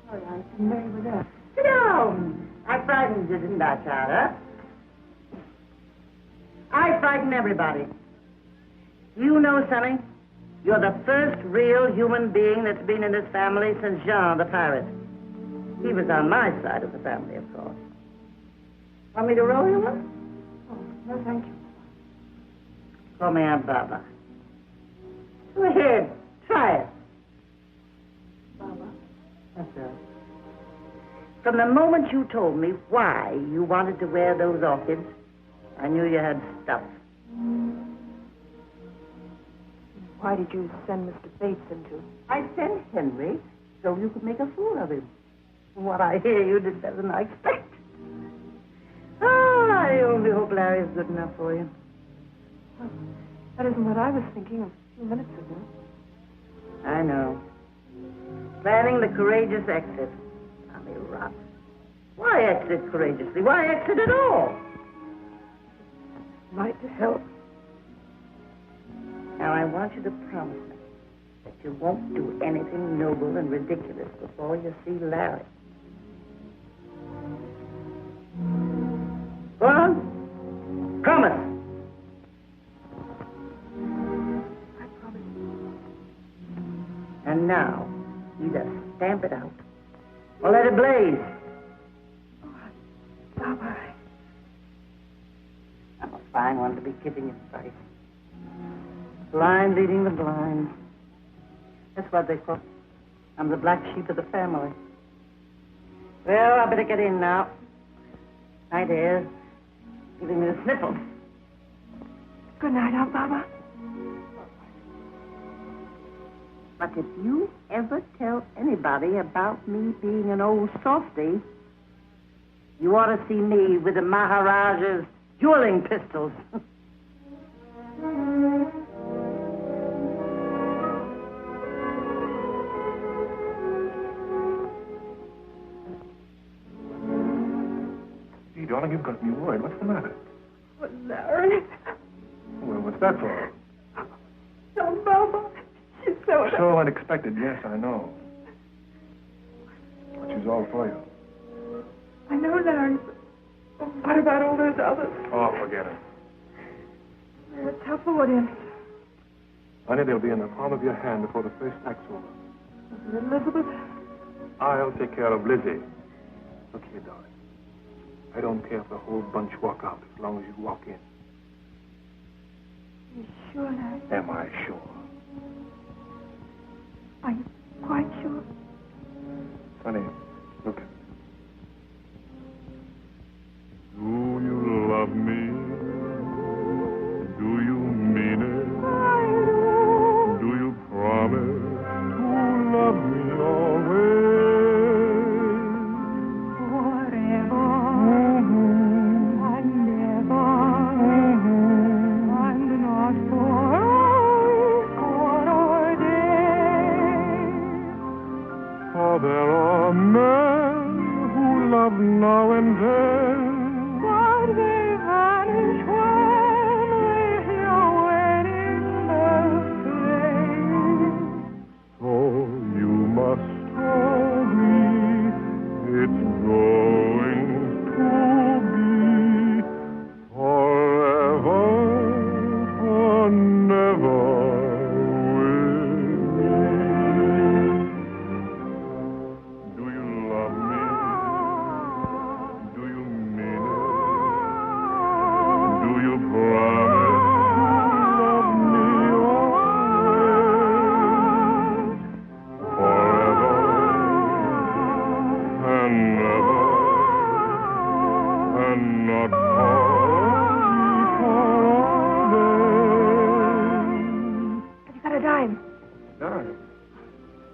Sorry, I didn't know you were there. Sit down. I frightened you, didn't I, Charter? I frighten everybody. You know, Sonny, you're the first real human being that's been in this family since Jean the pirate. He was on my side of the family, of course. Want me to roll you one? Oh, no, thank you. Call me Aunt Barbara. Go ahead. Try it. Barbara. That's right. From the moment you told me why you wanted to wear those orchids, I knew you had stuff. Why did you send Mr. Bates into? I sent Henry so you could make a fool of him. From what I hear, you did better than I expected. Oh, I only hope Larry's good enough for you. Well, that isn't what I was thinking a few minutes ago. I know. Planning the courageous exit. Tommy rot. Why exit courageously? Why exit at all? Might help. Now, I want you to promise me that you won't do anything noble and ridiculous before you see Larry. Go on. Promise. I promise. And now, either stamp it out or let it blaze. Barbara. I'm a fine one to be kissing his face. Blind leading the blind. That's what they call. I'm the black sheep of the family. Well, I better get in now. Night air's giving me the sniffles. Good night, Aunt Barbara. But if you ever tell anybody about me being an old softy, you ought to see me with the Maharaja's dueling pistols. darling, you've got me worried. What's the matter? Oh, Larry. Well, what's that for? Oh, Mama. She's so... So unexpected, yes, I know. But she's all for you. I know, Larry. But what about all those others? Oh, forget it. They're a tough audience. Honey, they'll be in the palm of your hand before the first act's over. Elizabeth? I'll take care of Lizzie. Look here, darling. I don't care if the whole bunch walk out as long as you walk in. You sure, Larry? Am I sure? Are you quite sure? Honey, look at me. Do you love me? Do you mean it? Do you promise to love me always? Forever and ever and not for hour or day. For there are men who love now and then, But they vanish when they hear wedding bells play. so you must agree it's going to be forever and ever with me. Do you love me? Do you mean it? Do you promise to love me always? Forever and ever and not for Have you got a dime? Darling.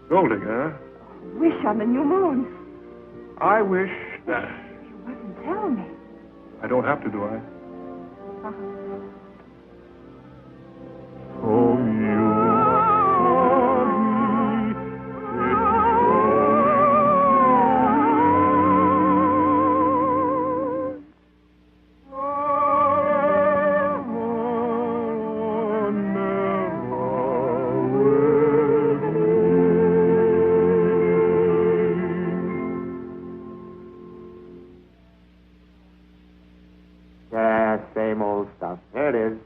Gold digger, Wish on the new moon. I wish that... You mustn't tell me. I don't have to, do I? so you Yeah, same old stuff. Here it is.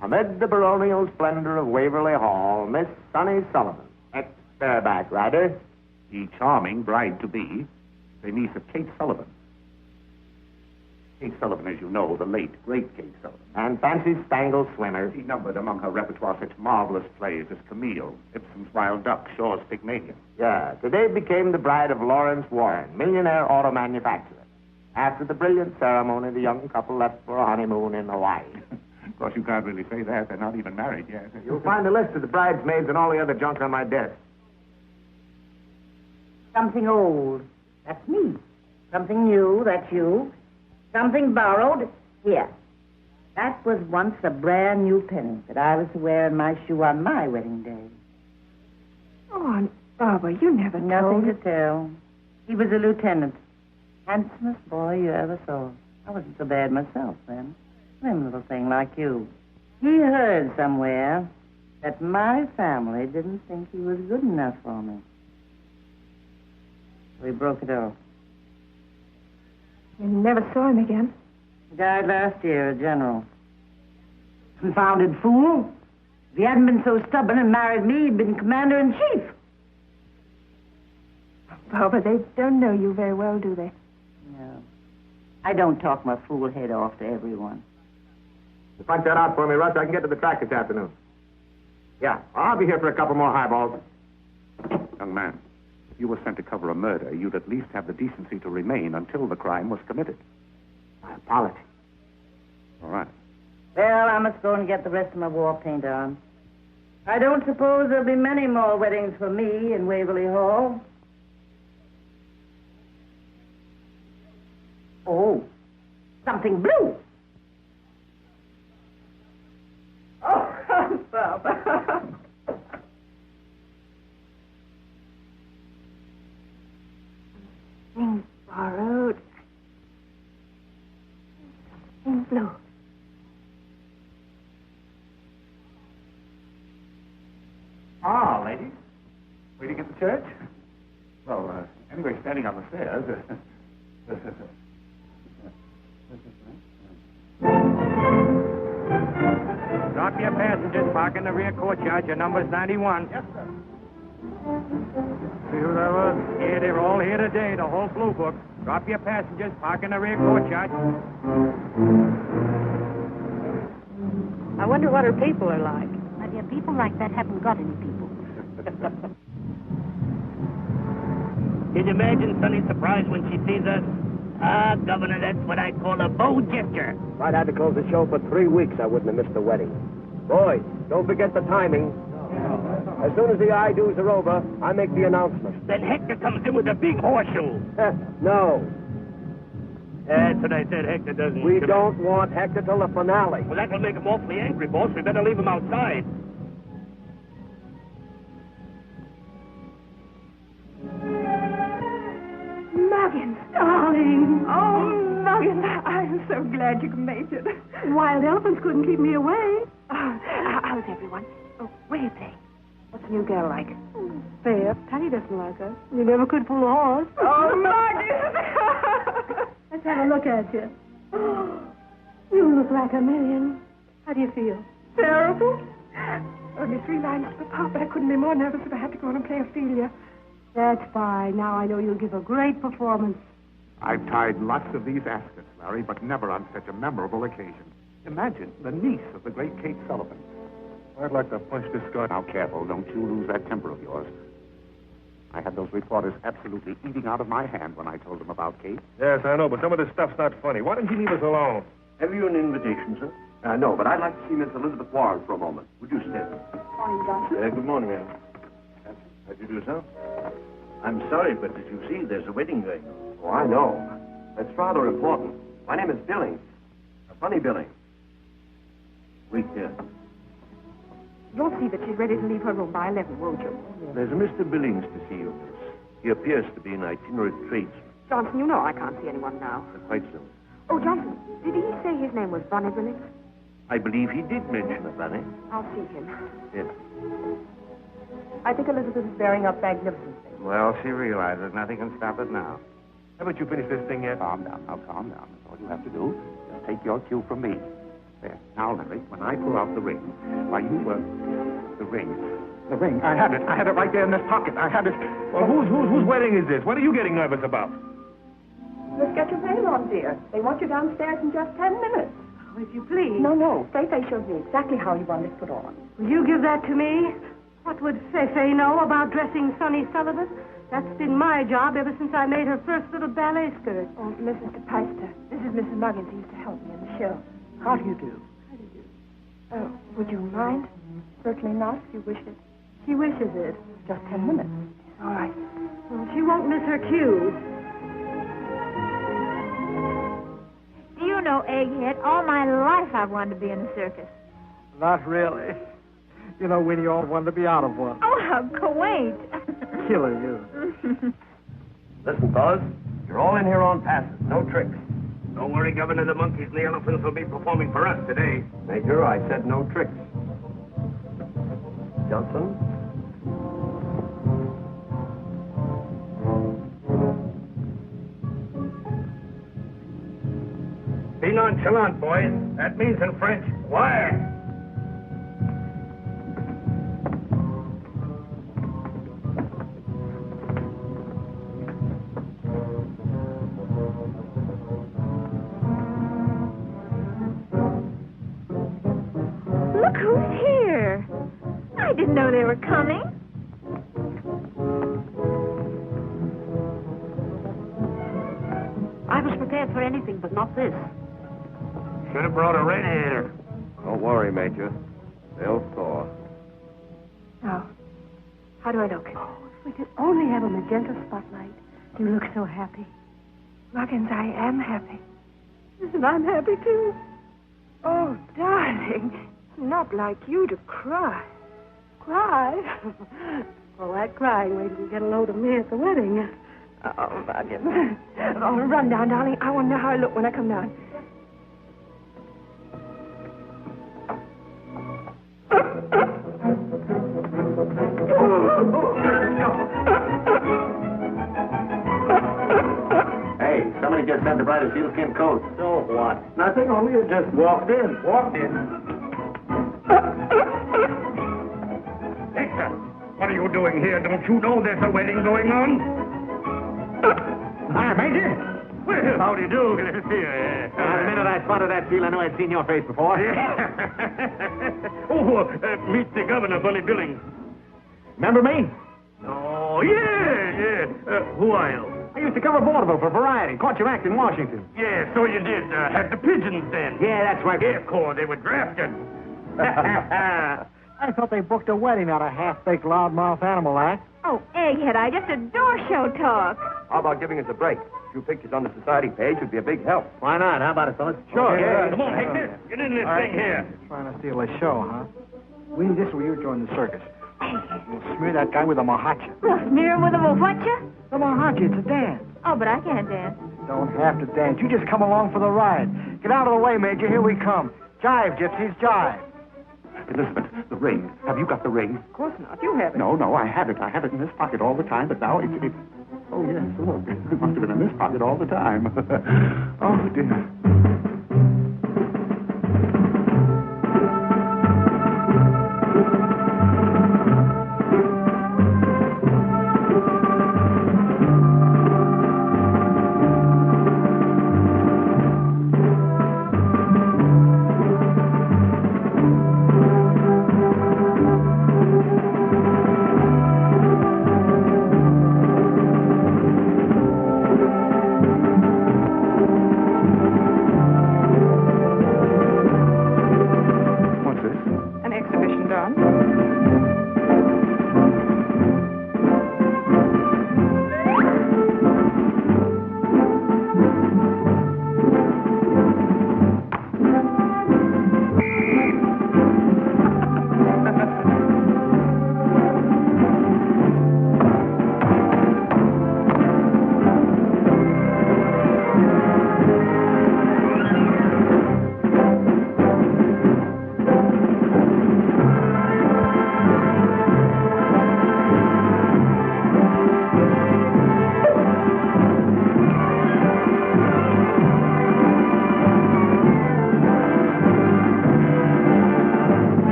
Amid the baronial splendor of Waverly Hall, Miss Sunny Sullivan, ex-bareback rider. The charming bride-to-be, the niece of Kate Sullivan. Kate Sullivan, as you know, the late, great Kate Sullivan. And fancy spangled swimmer. She numbered among her repertoire such marvelous plays as Camille, Ibsen's Wild Duck, Shaw's Pygmalion. Yeah, today became the bride of Lawrence Warren, millionaire auto manufacturer. After the brilliant ceremony, the young couple left for a honeymoon in Hawaii. Of course, you can't really say that. They're not even married yet. You'll find a list of the bridesmaids and all the other junk on my desk. Something old. That's me. Something new. That's you. Something borrowed. Here. That was once a brand new penny that I was to wear in my shoe on my wedding day. Oh, Aunt Barbara, you never Nothing told to tell. He was a lieutenant. Handsomest boy you ever saw. I wasn't so bad myself then. Slim little thing like you. He heard somewhere that my family didn't think he was good enough for me. So he broke it off. You never saw him again. He died last year, a general. Confounded fool. If he hadn't been so stubborn and married me, he'd been commander-in-chief. Barbara, they don't know you very well, do they? No. I don't talk my fool head off to everyone. You punch that out for me, Russ. I can get to the track this afternoon. Yeah, I'll be here for a couple more highballs. Young man, if you were sent to cover a murder, you'd at least have the decency to remain until the crime was committed. My apology. All right. Well, I must go and get the rest of my war paint on. I don't suppose there'll be many more weddings for me in Waverly Hall. Oh, something blue. Oh, Barbara. Things borrowed. Ah, ladies. Waiting at the church? Well, anyway, standing on the stairs. Drop your passengers. Park in the rear courtyard. Your number's 91. Yes, sir. See who that was? Yeah, they're all here today, the whole Blue Book. Drop your passengers. Park in the rear courtyard. I wonder what her people are like. My dear, people like that haven't got any people. Can you imagine Sonny's surprise when she sees us? Ah, Governor, that's what I call a bow gesture. If I'd had to close the show for 3 weeks, I wouldn't have missed the wedding. Boys, don't forget the timing. As soon as the I-do's are over, I make the announcement. Then Hector comes in with a big horseshoe. No. That's what I said. Hector doesn't... We don't want Hector till the finale. Well, that'll make him awfully angry, boss. We better leave him outside. Muggins, darling. Oh, Muggins, I'm so glad you made it. Wild elephants couldn't keep me away. How's everyone? Oh, what do you think? What's the new girl like? Fair. Patty doesn't like her. You never could pull a horse. Oh, Muggins! Let's have a look at you. You look like a million. How do you feel? Terrible. Only 3 lines to the part, but I couldn't be more nervous if I had to go on and play Ophelia. That's fine. Now I know you'll give a great performance. I've tied lots of these askets, Larry, but never on such a memorable occasion. Imagine the niece of the great Kate Sullivan. I'd like to punch this guy. Now, careful. Don't you lose that temper of yours. I had those reporters absolutely eating out of my hand when I told them about Kate. Yes, I know, but some of this stuff's not funny. Why don't you leave us alone? Have you an invitation, sir? No, but I'd like to see Miss Elizabeth Warren for a moment. Would you step? Morning, Johnson. Good morning, ma'am. How do you do, sir? I'm sorry, but as you see, there's a wedding going on. Oh, I know. That's rather important. My name is Billings. A funny Billings. Wait here. You'll see that she's ready to leave her room by 11, won't you? There's a Mr. Billings to see you, miss. He appears to be an itinerant tradesman. Johnson, you know I can't see anyone now. Quite so. Oh, Johnson, did he say his name was Bunny Billings? I believe he did mention a bunny. I'll see him. Yes. I think Elizabeth is bearing up magnificently. Well, she realizes nothing can stop it now. Haven't you finished this thing yet? Calm down. Now, calm down. That's all you have to do. Just take your cue from me. There. Now, Larry, when I pull out the ring, why, you the ring. The ring. I had it. I had it right there in this pocket. I had it. Well, whose wedding is this? What are you getting nervous about? Let's get your veil on, dear. They want you downstairs in just 10 minutes. Oh, if you please. No. Feifei showed me exactly how you want it put on. Will you give that to me? What would Feifei know about dressing Sonny Sullivan? That's been my job ever since I made her first little ballet skirt. Oh, Mrs. DePeister. This is Mrs. Muggins, who used to help me in the show. How do you do? Would you mind? Certainly not, if you wish it. She wishes it. Just 10 minutes. All right. Well, she won't miss her cue. Do you know, Egghead, all my life I've wanted to be in a circus. Not really. You know, Winnie always wanted to be out of one. Oh, how quaint. Killer, you. Listen, fellas. You're all in here on passes. No tricks. Don't worry, Governor. The monkeys and the elephants will be performing for us today. Major, I said no tricks. Johnson? Be nonchalant, boys. That means in French, wire. Look who's here. I didn't know they were coming. I was prepared for anything, but not this. Should have brought a radiator. Don't worry, Major. They'll thaw. Now, how do I look? Oh, if we could only have a magenta spotlight. You look so happy. Muggins, I am happy. And I'm happy, too. Oh, darling. Not like you to cry. Cry? Well, that crying, wait till you get a load of me at the wedding. Oh, Muggins. Oh, run down, darling. I want to know how I look when I come down. bright a sealskin coat. So what? Nothing, only you just walked in. Hector, what are you doing here? Don't you know there's a wedding going on? Hi, Major. Well, how do you do? Good to see you. The minute I spotted that seal, I knew I'd seen your face before. Meet the governor, Bully Billings. Remember me? Oh, yeah. Who are you? I used to cover vaudeville for Variety. Caught your act in Washington. Yeah, so you did. Had the pigeons then. Yeah, that's right. Air Corps, they were drafted. I thought they booked a wedding, not a half-baked loudmouth animal act. Oh, egghead, I just adore show talk. How about giving us a break? A few pictures on the society page would be a big help. Why not? How about it, fellas? Sure. Yeah. Come on, Hector. Get in this thing here. Trying to steal a show, huh? We need this where you join the circus. We'll smear that guy with a mahacha. Well, smear him with a whatcha? The mahacha, it's a dance. Oh, but I can't dance. Don't have to dance. You just come along for the ride. Get out of the way, Major. Here we come. Jive, gypsies, jive. Elizabeth, the ring. Have you got the ring? Of course not. You have it. No, I have it. I have it in this pocket all the time, but now it's... Oh, yes, look. It must have been in this pocket all the time. Oh, dear.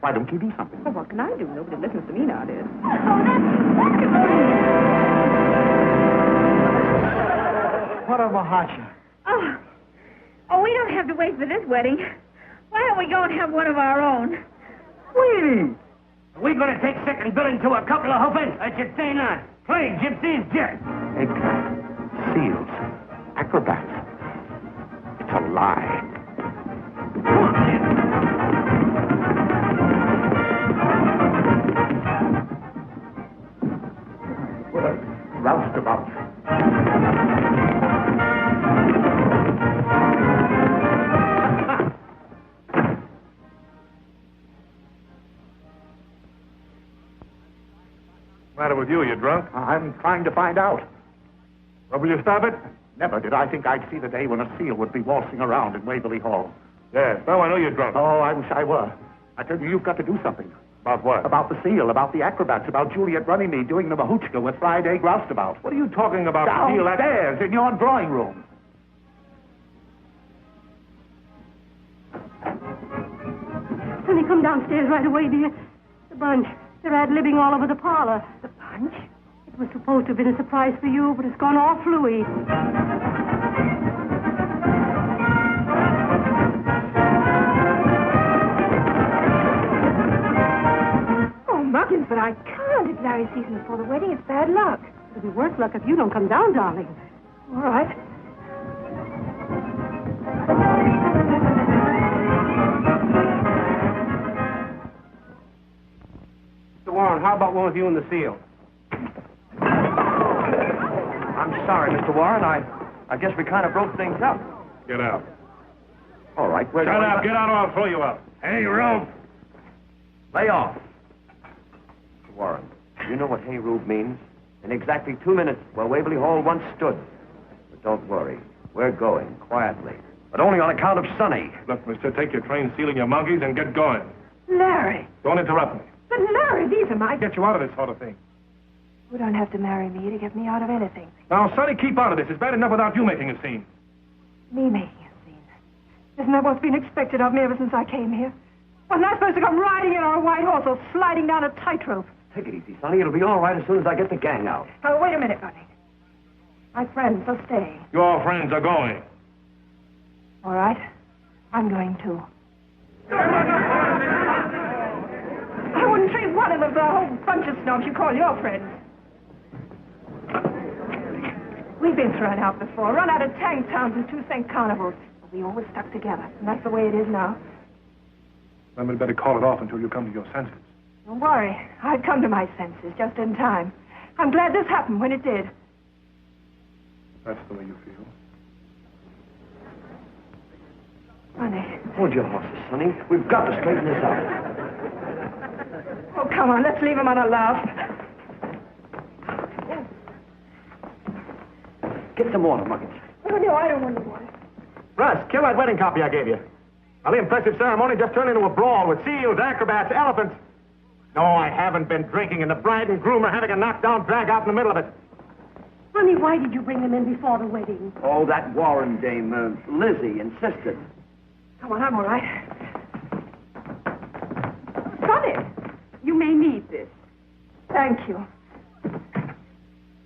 Why don't you do something? Well, what can I do? Nobody listens to me nowadays. What a mahacha. Oh, we don't have to wait for this wedding. Why don't we go and have one of our own? Sweetie! We're going to take second billing to a couple of hoofers. I should say not. Play gypsies, jet. Eggplant, seals, acrobats. It's a lie. Come on, kid. What a roustabout. What's the matter with you? You drunk? I'm trying to find out. Well, will you stop it? Never did I think I'd see the day when a seal would be waltzing around in Waverly Hall. Yes. Now I know you're drunk. Oh, I wish I were. I tell you, you've got to do something. About what? About the seal, about the acrobats, about Juliet Runnymede doing the mahuchka with Friday Groustabout. What are you talking about? Downstairs in your drawing room. Sonny, come downstairs right away, dear. The bunch. They're ad-libbing all over the parlor. The bunch? It was supposed to have been a surprise for you, but it's gone all fluey. Oh, Muggins, but I can't. if Larry sees me before the wedding, it's bad luck. It'll be worse luck if you don't come down, darling. All right. Mr. Warren, how about one with you in the field? I'm sorry, Mr. Warren. I guess we kind of broke things up. Get out. All right, we're Shut going up. Get out or I'll throw you out. Hey, Rube. Lay off. Mr. Warren, you know what hey, Rube means? In exactly 2 minutes, where Waverly Hall once stood. But don't worry. We're going, quietly. But only on account of Sonny. Look, mister, take your train, sealing your monkeys, and get going. Larry! Don't interrupt me. But Larry, these are my... Get you out of this sort of thing. You don't have to marry me to get me out of anything. Now, Sonny, keep out of this. It's bad enough without you making a scene. Me making a scene? Isn't that what's been expected of me ever since I came here? Wasn't I supposed to come riding in on a white horse or sliding down a tightrope? Take it easy, Sonny. It'll be all right as soon as I get the gang out. Oh, wait a minute, Bunny. My friends will stay. Your friends are going. All right. I'm going too. I wouldn't treat one of them for a whole bunch of snobs you call your friends. We've been thrown out before, run out of tank towns and 2 cent carnivals. But we always stuck together, and that's the way it is now. Then we'd better call it off until you come to your senses. Don't worry. I'd come to my senses just in time. I'm glad this happened when it did. That's the way you feel. Honey. Hold your horses, Sonny. We've got to straighten this out. Oh, come on. Let's leave him on a laugh. Get some water, Muggins. Oh, no, I don't want any water. Russ, kill that wedding copy I gave you. Well, the impressive ceremony just turned into a brawl with seals, acrobats, elephants. No, I haven't been drinking, and the bride and groom are having a knockdown drag out in the middle of it. Honey, why did you bring them in before the wedding? Oh, that Warren dame, Lizzie, insisted. Come on, I'm all right. Sonny, you may need this. Thank you.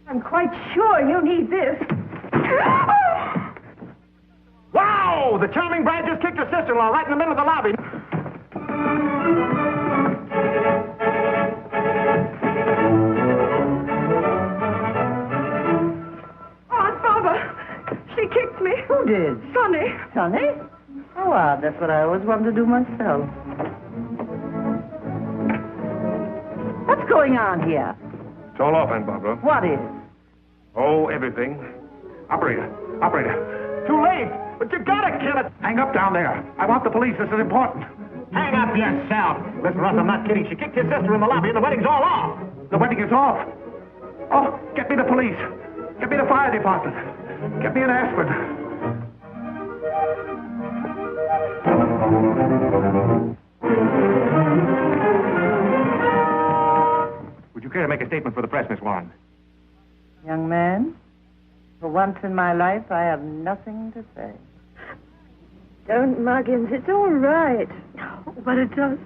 I'm quite sure you need this. Wow! The charming bride just kicked her sister-in-law right in the middle of the lobby. Aunt Barbara, she kicked me. Who did? Sonny. Sonny? Oh, odd. That's what I always wanted to do myself. What's going on here? It's all off, Aunt Barbara. What is? Oh, everything. Operator. Too late, but you gotta kill it. Hang up down there. I want the police. This is important. Hang up yourself. Listen, Russ, I'm not kidding. She kicked your sister in the lobby, and the wedding's all off. The wedding is off. Oh, get me the police. Get me the fire department. Get me an aspirin. Would you care to make a statement for the press, Miss Warren? Young man, for once in my life, I have nothing to say. Don't, Muggins. It's all right. Oh, but it does.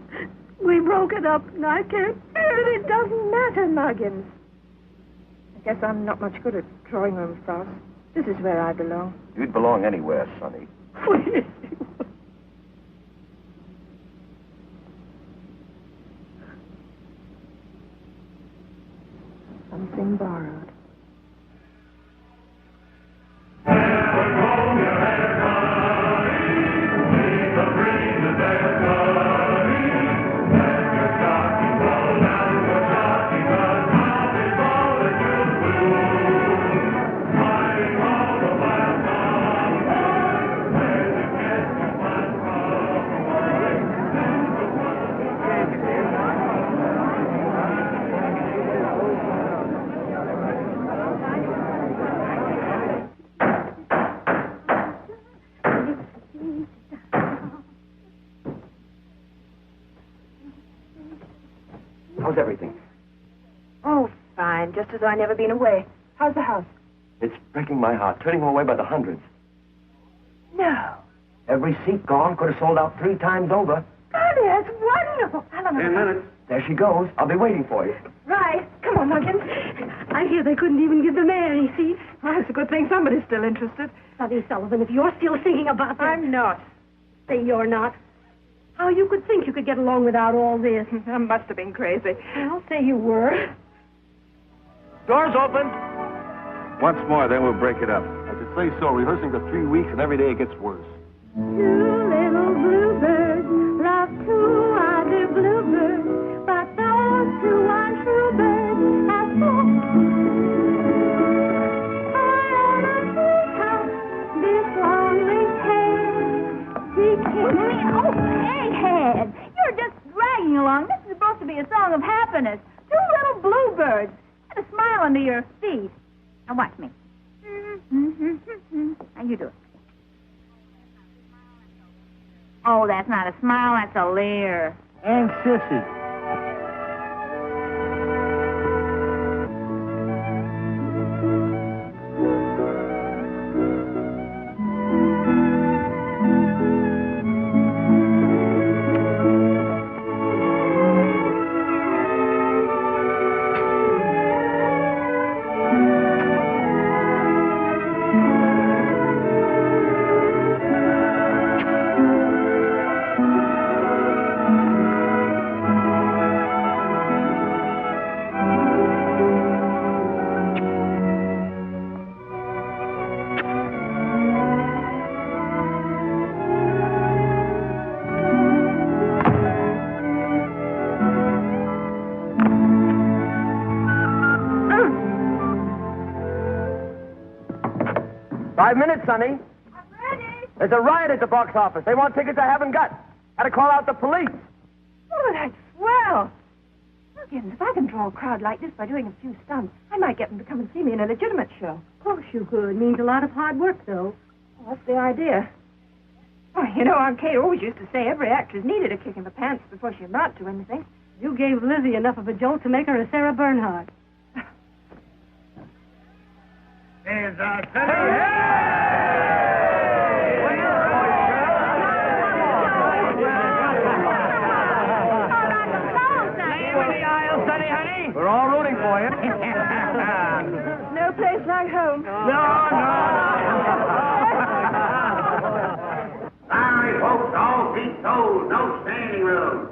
We broke it up, and I can't bear it. It doesn't matter, Muggins. I guess I'm not much good at drawing room stars. This is where I belong. You'd belong anywhere, Sonny. Something borrowed. How's everything? Oh, fine. Just as though I'd never been away. How's the house? It's breaking my heart, turning them away by the hundreds. No. Every seat gone, could have sold out 3 times over. Daddy, that's wonderful. Helen. 10 minutes. There she goes. I'll be waiting for you. Right. Come on, Muggins. I hear they couldn't even give the mayor any seats. Well, it's a good thing somebody's still interested. Sonny Sullivan, if you're still thinking about that... I'm not. Say you're not. How you could think you could get along without all this? I must have been crazy. I'll say you were. Doors open. Once more, then we'll break it up. I should say so. Rehearsing for 3 weeks, and every day it gets worse. Two little bluebirds love two other bluebirds, but those two untrue birds have flown. This lonely oh, egghead! You're just dragging along. This is supposed to be a song of happiness. Two little bluebirds. Get a smile under your feet. Now watch me. Now you do it. Oh, that's not a smile, that's a leer. And sissy. Sonny. I'm ready. There's a riot at the box office. They want tickets I haven't got. Had to call out the police. Oh, that's swell. Muggins, if I can draw a crowd like this by doing a few stunts, I might get them to come and see me in a legitimate show. Of course you could. Means a lot of hard work, though. Well, that's the idea. Oh, you know, Aunt Kate always used to say every actress needed a kick in the pants before she amounted to anything. You gave Lizzie enough of a jolt to make her a Sarah Bernhardt. There's a We're all rooting for you. No place like home. No. Sorry, folks, all feet told. No standing room.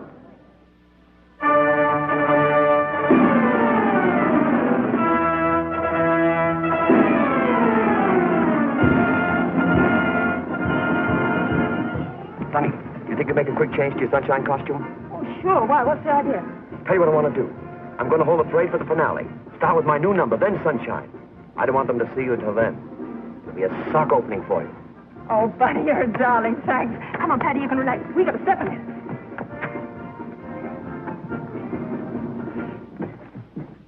Sonny, you think you'd make a quick change to your sunshine costume? Oh, sure. Why? What's the idea? Tell you what I want to do. I'm going to hold a parade for the finale. Start with my new number, then Sunshine. I don't want them to see you until then. It'll be a sock opening for you. Oh, Buddy, you're a darling. Thanks. Come on, Patty, you can relax. We got to step in it.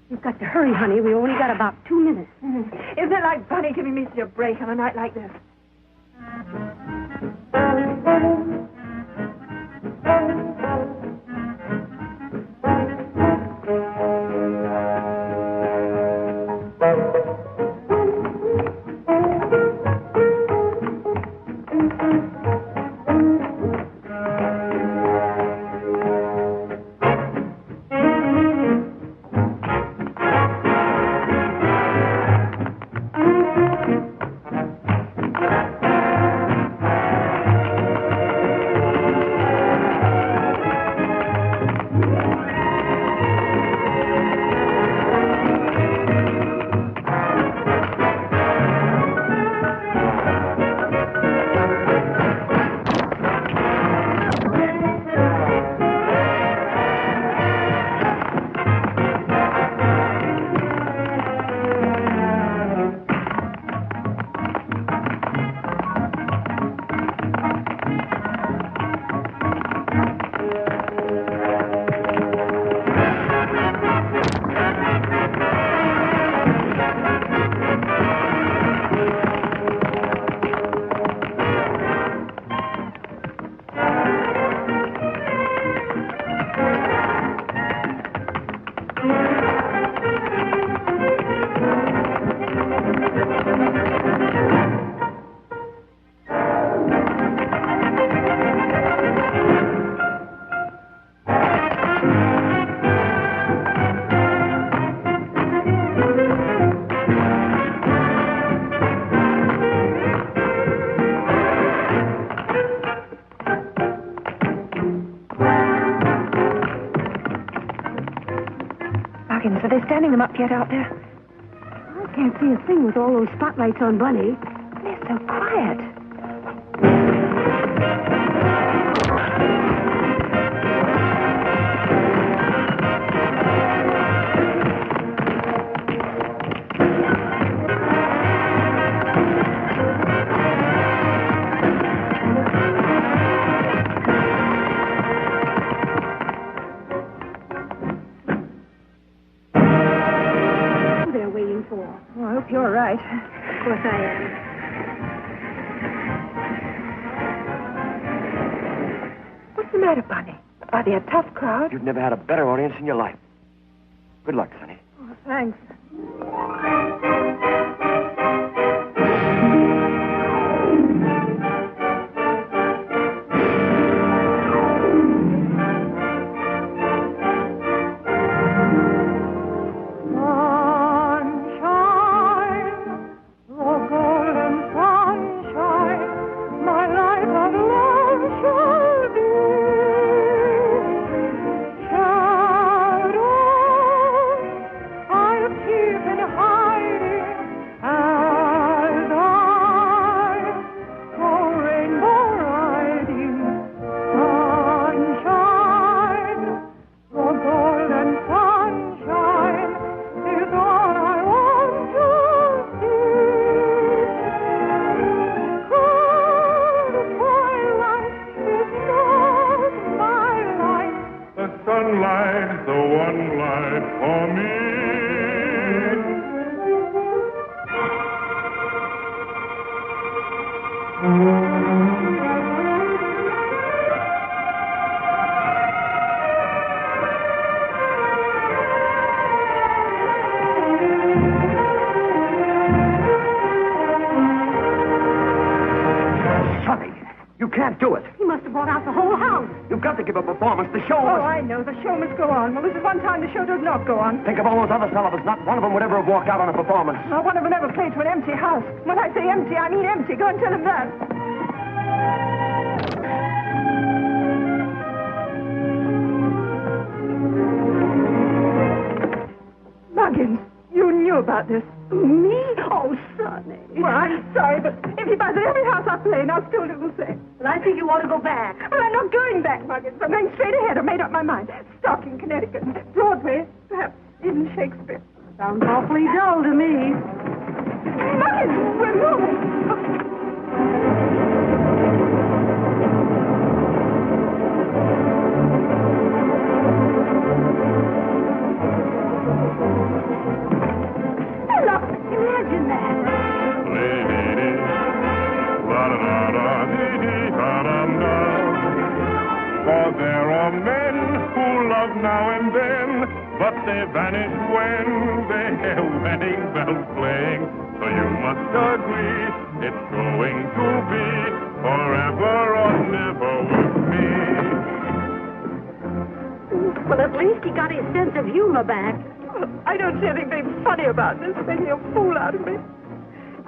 You've got to hurry, honey. We only got about 2 minutes. Isn't it like Bunny giving me a break on a night like this? Are they standing them up yet out there? Can't see a thing with all those spotlights on Bunny. They're so quiet. I hope you're right. Of course I am. What's the matter, Bunny? Are they a tough crowd? You've never had a better audience in your life. Good luck, Sonny. Oh, thanks. The show Oh, I know. The show must go on. Well, this is one time the show does not go on. Think of all those other fellows. Not one of them would ever have walked out on a performance. Well, one of them never played to an empty house. When I say empty, I mean empty. Go and tell him that. Muggins, you knew about this. Me? Oh, Sonny. Well, I'm sorry, but if he buys at every house I play, I'll still do the same. Well, I think you ought to go back. Well, I'm not going back, Muggins. I'm going straight ahead. I've made up my mind. Stock in Connecticut, Broadway, perhaps even Shakespeare. Sounds awfully dull to me. Muggins, we're moving. Imagine that. For there are men who love now and then, but they vanish when they hear wedding bells playing. So you must agree, it's going to be forever or never with me. Well, at least he got his sense of humor back. I don't see anything funny about this, making a fool out of me.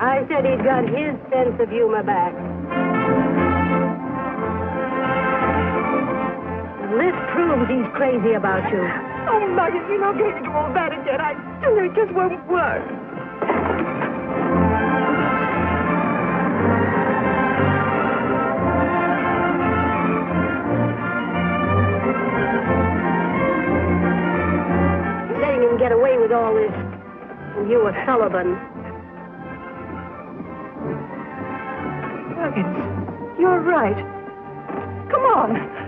I said he'd got his sense of humor back. This proves he's crazy about you. Oh, Muggins, you're not going to do all that again. I tell you, it just won't work. Letting him get away with all this. And you were Sullivan. Muggins, you're right. Come on.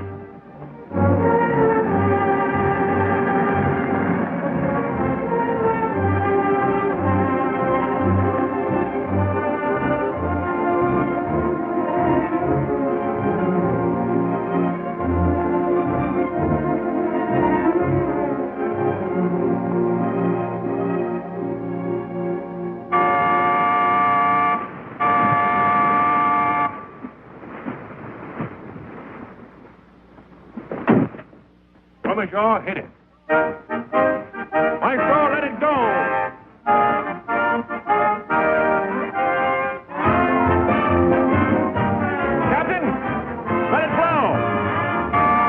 Shaw, hit it. Maestro, let it go. Captain, let it flow.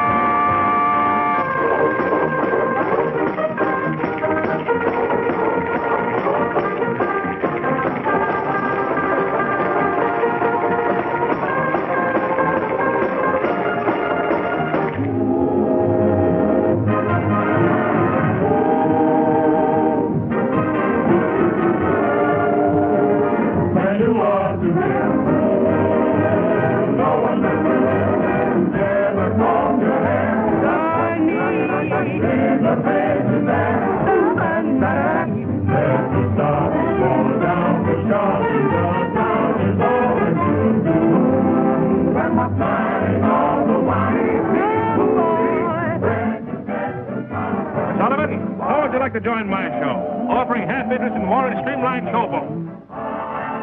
Sullivan, how would you like to join my show? Offering half interest in Warren's streamlined showboat.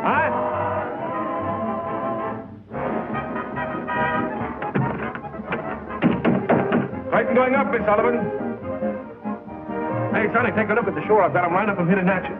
Huh? Curtain going up, Miss Sullivan. Hey, Sonny, take a look at the shore. I've got them lined up and hitting hatches.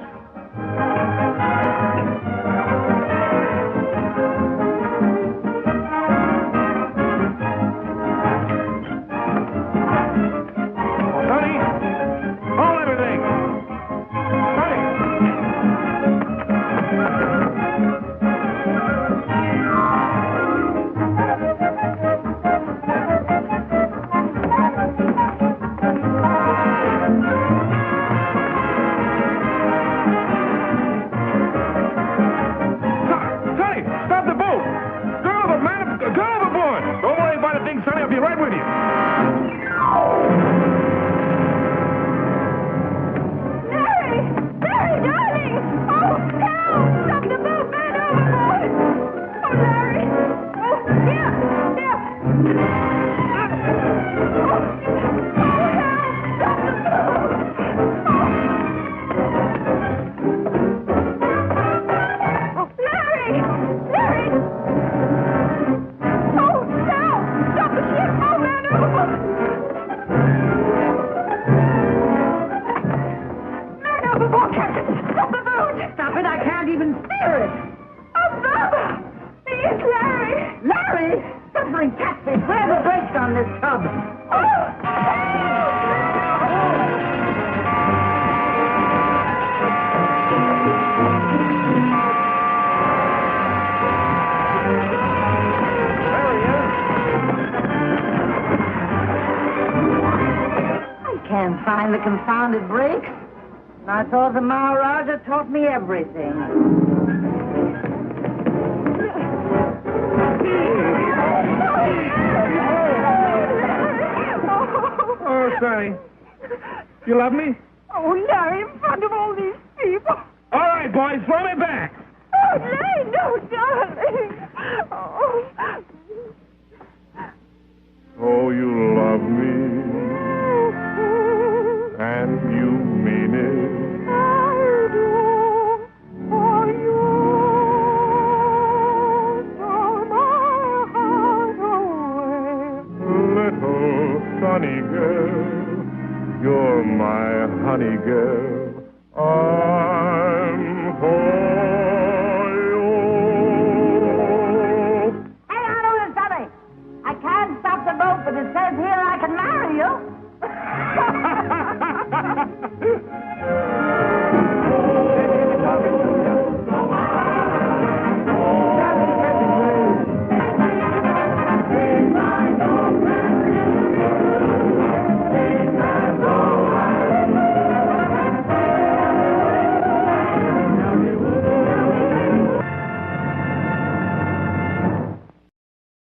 Find the confounded brakes. I thought the Maharaja taught me everything. Oh, Sonny. You love me? Oh, Larry, in front of all these people. All right, boys, throw me back. Oh, Larry, no, darling. Oh. Oh, you love me. And you mean it. I do. For you. From my heart away. Little sunny girl, you're my honey girl.